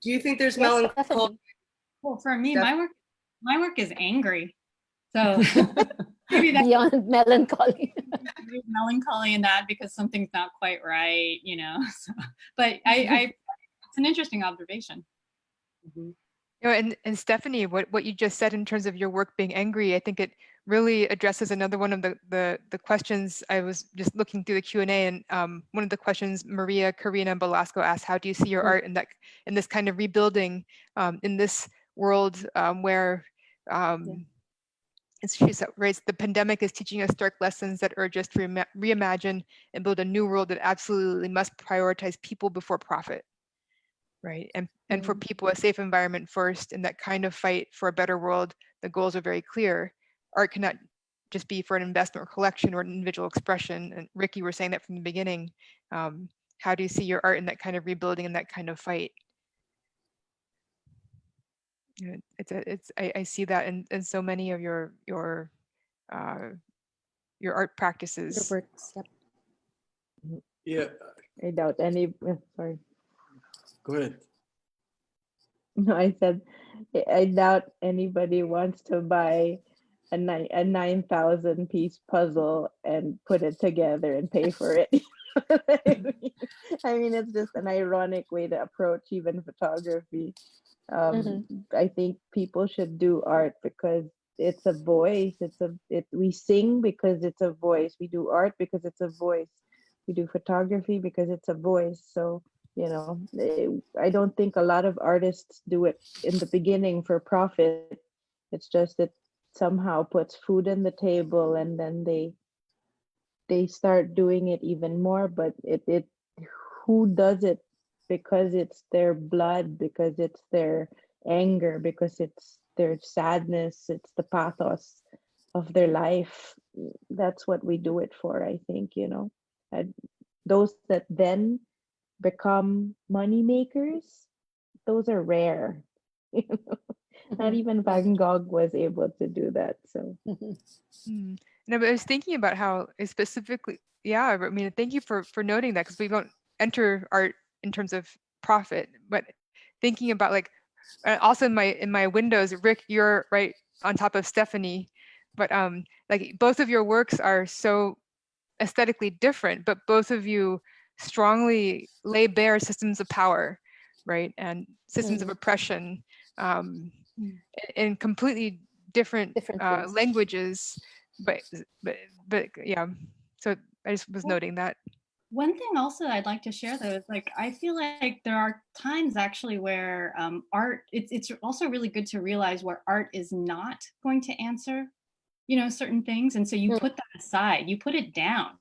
Speaker 2: Do you think there's melancholy?
Speaker 9: Well, for me, my work is angry. So maybe that's
Speaker 1: beyond melancholy.
Speaker 9: Melancholy in that because something's not quite right, So, but it's an interesting observation.
Speaker 7: And Stephanie, what you just said in terms of your work being angry, I think it really addresses another one of the questions. I was just looking through the Q&A, and one of the questions Maria, Karina, and Velasco asked, how do you see your art in this kind of rebuilding in this world where she writes, the pandemic is teaching us stark lessons that urge us to reimagine and build a new world that absolutely must prioritize people before profit, right? And for people, a safe environment first. In that kind of fight for a better world, the goals are very clear. Art cannot just be for an investment or collection or an individual expression. And Ricky, were saying that from the beginning. How do you see your art in that kind of rebuilding and that kind of fight? I see that in so many of your art
Speaker 1: Your
Speaker 7: practices.
Speaker 1: works. Yep.
Speaker 4: Yeah,
Speaker 6: I doubt any. Sorry.
Speaker 4: go ahead.
Speaker 6: No, I said I doubt anybody wants to buy a 9,000 piece puzzle and put it together and pay for it. I mean, it's just an ironic way to approach even photography.
Speaker 1: Mhm.
Speaker 6: I think people should do art because it's a voice. We sing because it's a voice. We do art because it's a voice. We do photography because it's a voice. So, I don't think a lot of artists do it in the beginning for profit. It's just it somehow puts food on the table, and then they start doing it even more. But it who does it because it's their blood, because it's their anger, because it's their sadness, it's the pathos of their life. That's what we do it for, I think. And those that then become money makers, those are rare. Not
Speaker 1: Mhm.
Speaker 6: even Van Gogh was able to do that. So
Speaker 1: Mhm.
Speaker 7: No, but I was thinking about how specifically, yeah, I mean, thank you for noting that, because we don't enter art in terms of profit, but thinking about like also in my windows, Rick, you're right on top of Stephanie, but like both of your works are so aesthetically different, but both of you strongly lay bare systems of power, right, and systems of oppression um, in completely different
Speaker 1: Different ways.
Speaker 7: languages, but yeah. So I just was noting that.
Speaker 9: One thing also I'd like to share though is like I feel like there are times actually where art it's also really good to realize where art is not going to answer, certain things, and so you
Speaker 1: Mm.
Speaker 9: put that aside, you put it down,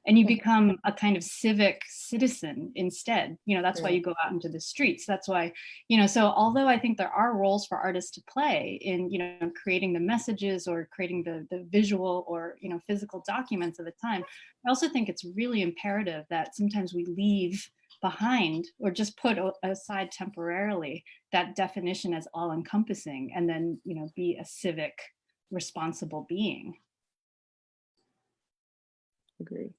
Speaker 9: and you
Speaker 1: Mhm.
Speaker 9: become a kind of civic citizen instead. That's why
Speaker 1: Right.
Speaker 9: you go out into the streets. That's why, so although I think there are roles for artists to play in, creating the messages or creating the visual or, physical documents of the time, I also think it's really imperative that sometimes we leave behind or just put aside temporarily that definition as all encompassing, and then, be a civic responsible being.
Speaker 6: agree.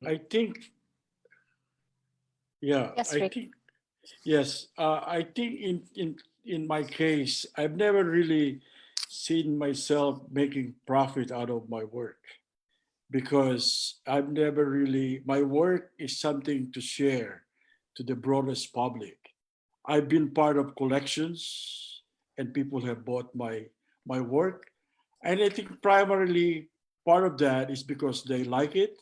Speaker 4: I think, yeah,
Speaker 1: Yes,
Speaker 4: I
Speaker 1: Rick.
Speaker 4: think, yes, I think in my case, I've never really seen myself making profit out of my work, because I've never really, my work is something to share to the broadest public. I've been part of collections and people have bought my work. And I think primarily part of that is because they like it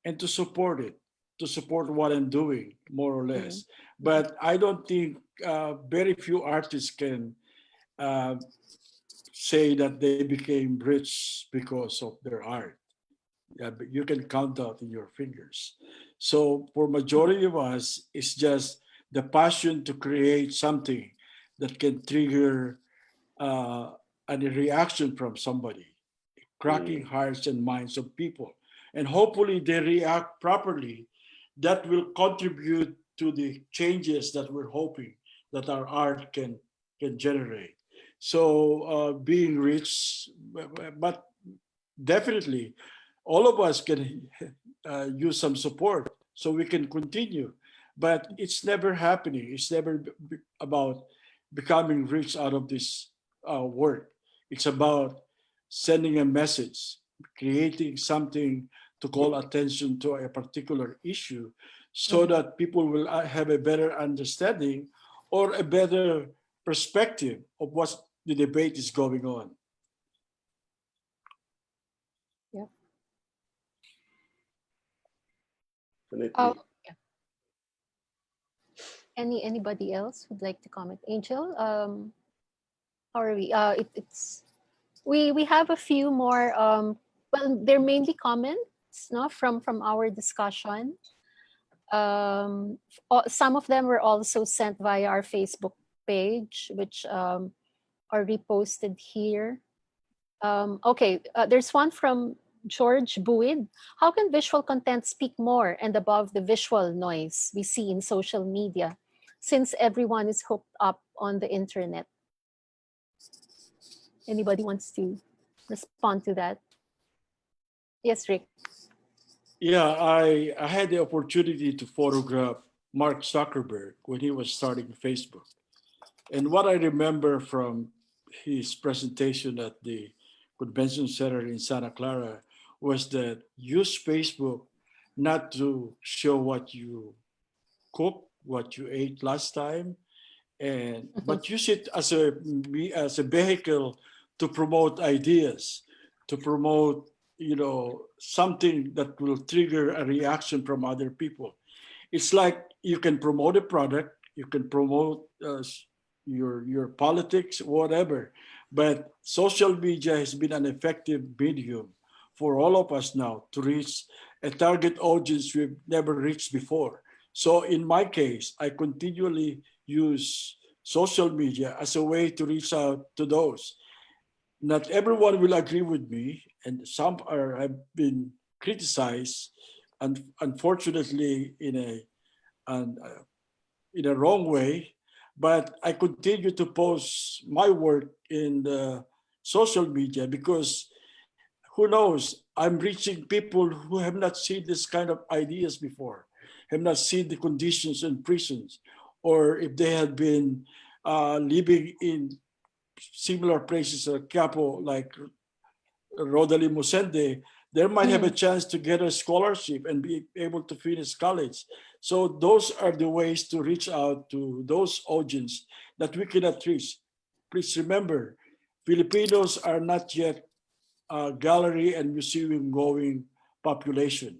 Speaker 4: and to support it, to support what I'm doing, more or
Speaker 1: Mhm.
Speaker 4: less. But I don't think very few artists can uh, say that they became rich because of their art. Yeah, but you can count out in your fingers. So for majority of us, it's just the passion to create something that can trigger uh, a reaction from somebody, cracking hearts and minds of people, and hopefully they react properly. That will contribute to the changes that we're hoping that our art can generate. So being rich, but definitely all of us can use some support so we can continue, but it's never happening. It's never about becoming rich out of this work. It's about sending a message, creating something to call attention to a particular issue so
Speaker 1: Mhm.
Speaker 4: that people will have a better understanding or a better perspective of what the debate is going on.
Speaker 1: Yep.
Speaker 3: Definitely.
Speaker 1: Yeah. Anybody else would like to comment? Angel, how are we? It's we have a few more. Well, they're mainly comments, no, from our discussion. Some of them were also sent via our Facebook page, which are reposted here. Okay, there's one from George Buid. How can visual content speak more and above the visual noise we see in social media, since everyone is hooked up on the internet? Anybody wants to respond to that? Yes, Rick.
Speaker 4: Yeah, I had the opportunity to photograph Mark Zuckerberg when he was starting Facebook. And what I remember from his presentation at the convention center in Santa Clara was that use Facebook not to show what you cooked, what you ate last time, and but use it as a vehicle to promote ideas, to promote something that will trigger a reaction from other people. It's like you can promote a product, you can promote your politics, whatever, but social media has been an effective medium for all of us now to reach a target audience we've never reached before. So in my case, I continually use social media as a way to reach out to those. Not everyone will agree with me, and some have been criticized, and unfortunately an, uh, in a wrong way. But I continue to post my work in the social media because who knows, I'm reaching people who have not seen this kind of ideas before, have not seen the conditions in prisons, or if they had been living in similar places at Quiapo, like Rodalie Musende, they might have a chance to get a scholarship and be able to finish college. So those are the ways to reach out to those audience that we cannot reach. Please remember, Filipinos are not yet a gallery and museum going population.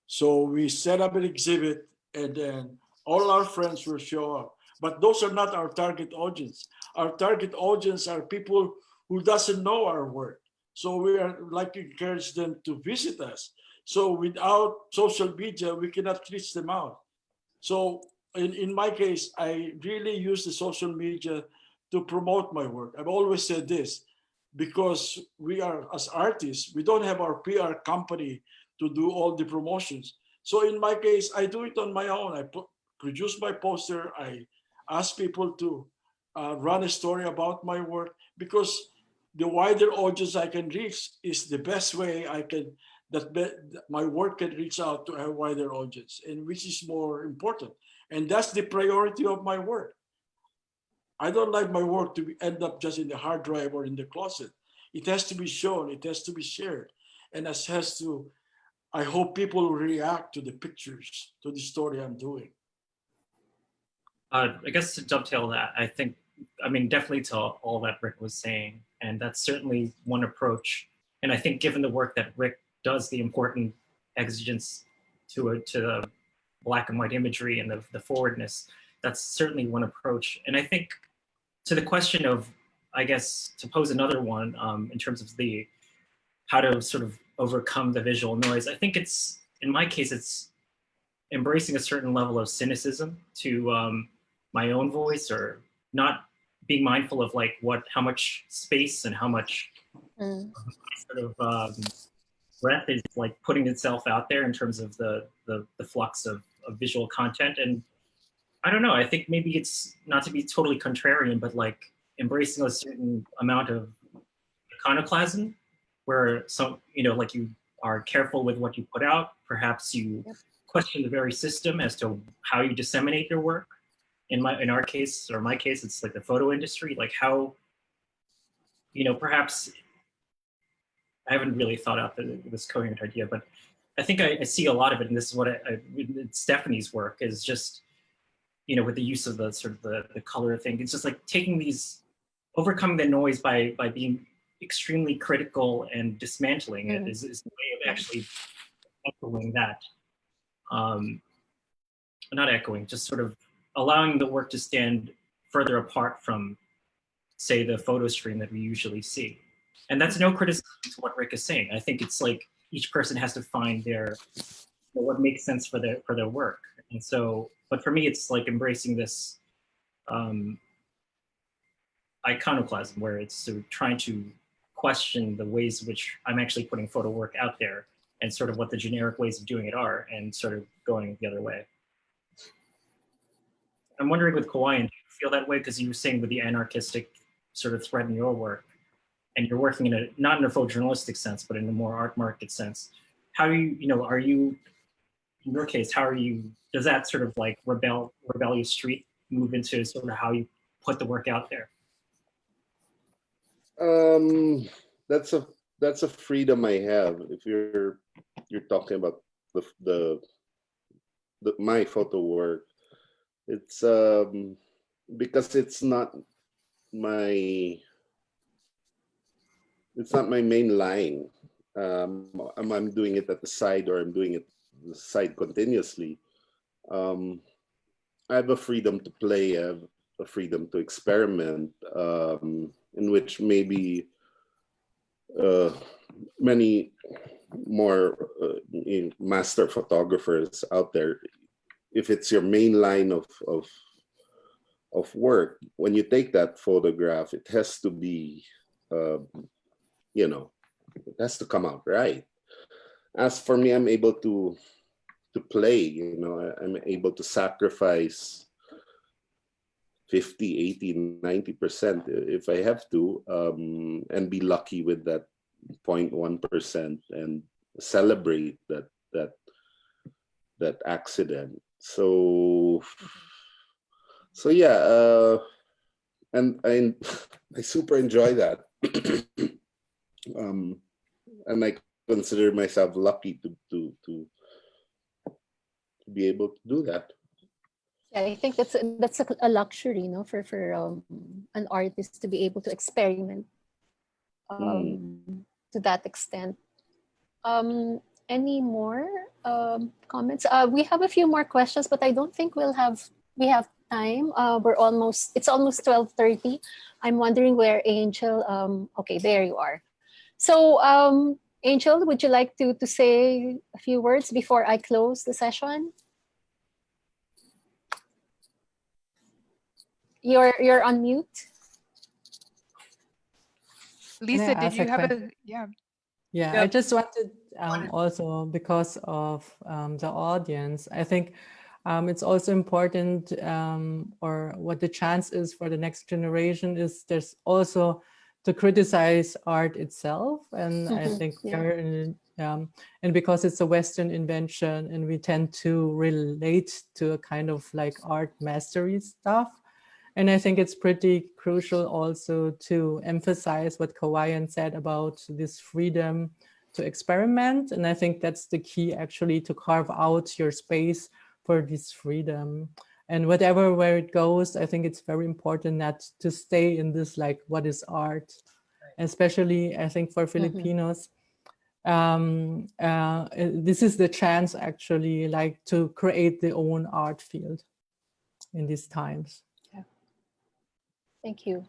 Speaker 4: So we set up an exhibit and then all our friends will show up. But those are not our target audience. Our target audience are people who doesn't know our work. So we are like encourage them to visit us. So without social media, we cannot reach them out. So in my case, I really use the social media to promote my work. I've always said this, because we are, as artists, we don't have our PR company to do all the promotions. So in my case, I do it on my own. Produce my poster. I ask people to run a story about my work, because the wider audience I can reach is the best way my work can reach out to a wider audience, and which is more important. And that's the priority of my work. I don't like my work to end up just in the hard drive or in the closet. It has to be shown, it has to be shared. And I hope people will react to the pictures, to the story I'm doing.
Speaker 8: I guess to dovetail that, definitely to all that Rick was saying, and that's certainly one approach. And I think given the work that Rick does, the important exigence to the black and white imagery and the forwardness, that's certainly one approach. And I think to the question of, I guess, to pose another one in terms of how to sort of overcome the visual noise, I think in my case, it's embracing a certain level of cynicism to my own voice, or not being mindful of how much space and how much sort of breath is putting itself out there in terms of the flux of visual content. And I don't know, I think maybe it's not to be totally contrarian, but embracing a certain amount of iconoclasm, where you are careful with what you put out. Perhaps you question the very system as to how you disseminate your work. In our case, or my case, it's the photo industry, how, perhaps I haven't really thought out this coherent idea, but I think I see a lot of it, and this is what Stephanie's work is just, with the use of the sort of the color thing. It's just overcoming the noise by being extremely critical and dismantling it is a way of actually echoing that. Not echoing, just sort of allowing the work to stand further apart from, say, the photo stream that we usually see. And that's no criticism to what Rick is saying. I think it's each person has to find what makes sense for their work. And so, but for me, it's embracing this iconoclasm, where it's sort of trying to question the ways in which I'm actually putting photo work out there, and sort of what the generic ways of doing it are, and sort of going the other way. I'm wondering with Kawaiin, do you feel that way? Because you were saying with the anarchistic sort of thread in your work, and you're working in not in a photojournalistic sense, but in a more art market sense, how are you, are you, in your case, does that sort of like rebellious streak move into sort of how you put the work out there?
Speaker 3: That's a freedom I have. If you're talking about the my photo work, it's because it's not my main line. I'm doing it at the side, or I'm doing it the side continuously. I have a freedom to play. I have a freedom to experiment, in which maybe many more master photographers out there, if it's your main line of work, when you take that photograph, it has to be, it has to come out right. As for me, I'm able to play, I'm able to sacrifice 50, 80, 90% if I have to, and be lucky with that 0.1% and celebrate that accident. So yeah, and I super enjoy that. And I consider myself lucky to be able to do that.
Speaker 1: Yeah, I think that's a luxury, for an artist to be able to experiment to that extent. Any more comments? We have a few more questions, but I don't think we have time. It's almost 12:30. I'm wondering where Angel. Okay, there you are. So Angel, would you like to say a few words before I close the session? You're on mute.
Speaker 7: Lisa, did you have
Speaker 5: Yeah,
Speaker 2: Yep.
Speaker 5: I just wanted also, because of the audience, I think it's also important, or what the chance is for the next generation is there's also to criticize art itself. And I think we're in, and because it's a Western invention and we tend to relate to a kind of like art mastery stuff. And I think it's pretty crucial also to emphasize what Kawaiin said about this freedom to experiment. And I think that's the key, actually, to carve out your space for this freedom. And where it goes, I think it's very important not to stay in this, like, what is art? Especially, I think, for Filipinos, this is the chance, actually, like, to create their own art field in these times.
Speaker 1: Thank you.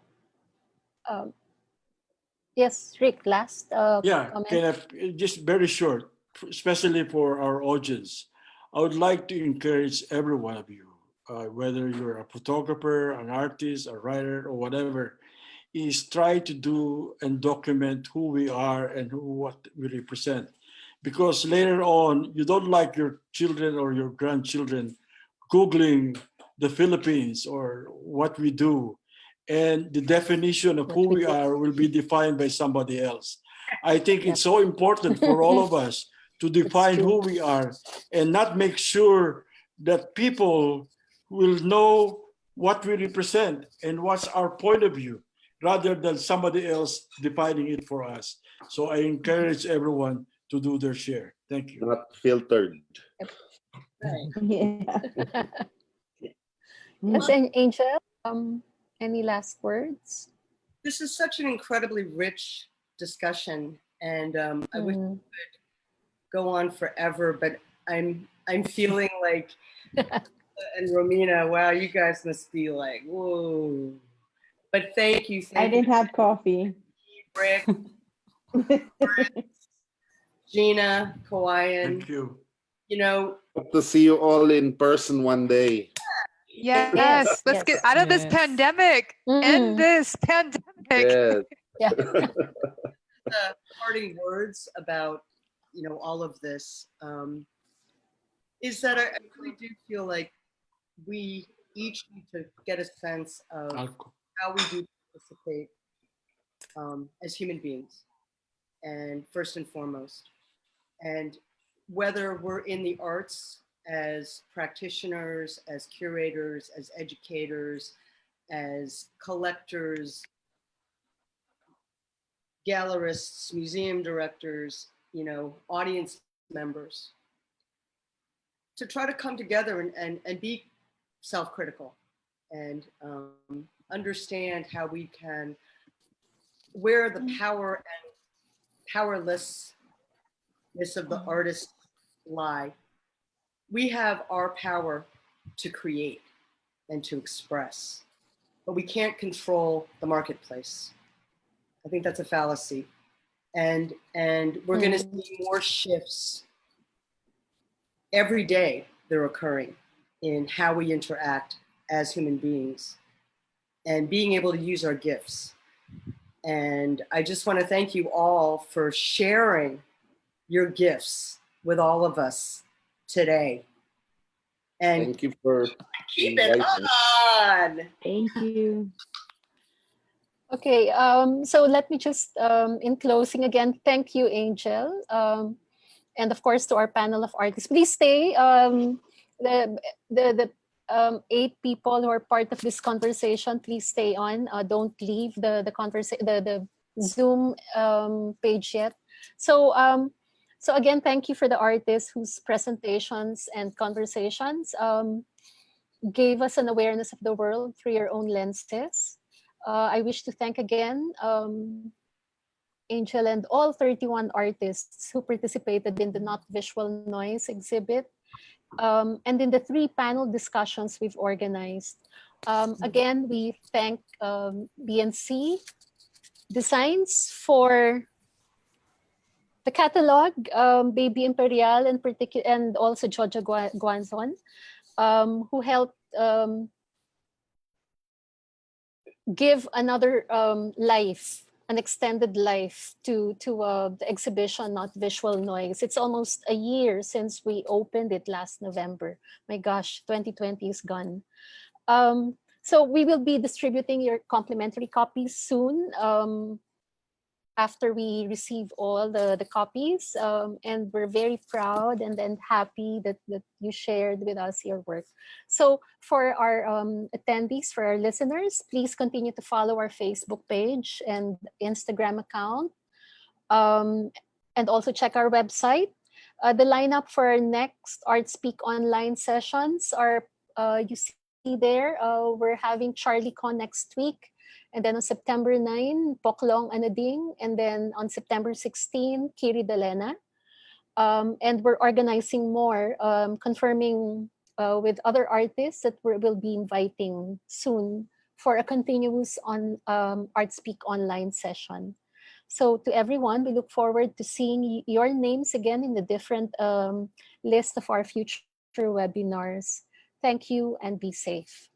Speaker 1: Yes, Rick, last
Speaker 4: Yeah,
Speaker 1: comment.
Speaker 4: can I, just very short, especially for our audience. I would like to encourage every one of you, whether you're a photographer, an artist, a writer, or whatever, is try to do and document who we are and what we represent. Because later on, you don't like your children or your grandchildren Googling the Philippines or what we do. And the definition of who we are will be defined by somebody else. I think it's so important for all of us to define who we are and not make sure that people will know what we represent and what's our point of view, rather than somebody else defining it for us. So I encourage everyone to do their share. Thank you.
Speaker 3: Not filtered.
Speaker 6: Yeah.
Speaker 1: Yes, and Angel, any last words?
Speaker 2: This is such an incredibly rich discussion, and I wish we could go on forever, but I'm feeling like, and Romina, wow, you guys must be like, whoa. But thank you.
Speaker 6: I didn't have coffee.
Speaker 2: Rick, Gina, Kawaiin.
Speaker 4: Thank you.
Speaker 3: Hope to see you all in person one day.
Speaker 7: Yes, let's get out of this pandemic. End this pandemic.
Speaker 3: Yes.
Speaker 1: Yeah.
Speaker 2: Parting words about all of this is that I really do feel like we each need to get a sense of how we do participate as human beings, and first and foremost. And whether we're in the arts as practitioners, as curators, as educators, as collectors, gallerists, museum directors, you know, audience members, to try to come together and be self-critical and understand how we can, where the power and powerlessness of the artist lie. We have our power to create and to express, but we can't control the marketplace. I think that's a fallacy. And we're going to see more shifts every day. They're occurring in how we interact as human beings and being able to use our gifts. And I just want to thank you all for sharing your gifts with all of us today. And
Speaker 3: thank you for
Speaker 2: keep it
Speaker 3: inviting.
Speaker 2: on.
Speaker 6: Thank you.
Speaker 1: Okay, so let me just, in closing again, thank you, Angel. And of course, to our panel of artists. Please stay. The 8 people who are part of this conversation, please stay on. Don't leave the Zoom page yet. So, so again, thank you for the artists whose presentations and conversations gave us an awareness of the world through your own lenses. I wish to thank again Angel and all 31 artists who participated in the Not Visual Noise exhibit and in the 3 panel discussions we've organized. Again, we thank BNC Designs for the catalog, Baby Imperial and also Jojo Guanzon, who helped give another life, an extended life to the exhibition Not Visual Noise. It's almost a year since we opened it last November. My gosh, 2020 is gone. So we will be distributing your complimentary copies soon after we receive all the copies. And we're very proud and happy that you shared with us your work. So for our attendees, for our listeners, please continue to follow our Facebook page and Instagram account. And also check our website. The lineup for our next ArtSpeak online sessions are, you see there, we're having Charlie Con next week. And then on September 9, Poklong Anading. And then on September 16, Kiri Dalena. And we're organizing more, confirming with other artists that we'll be inviting soon for a continuous ArtSpeak online session. So to everyone, we look forward to seeing your names again in the different list of our future webinars. Thank you and be safe.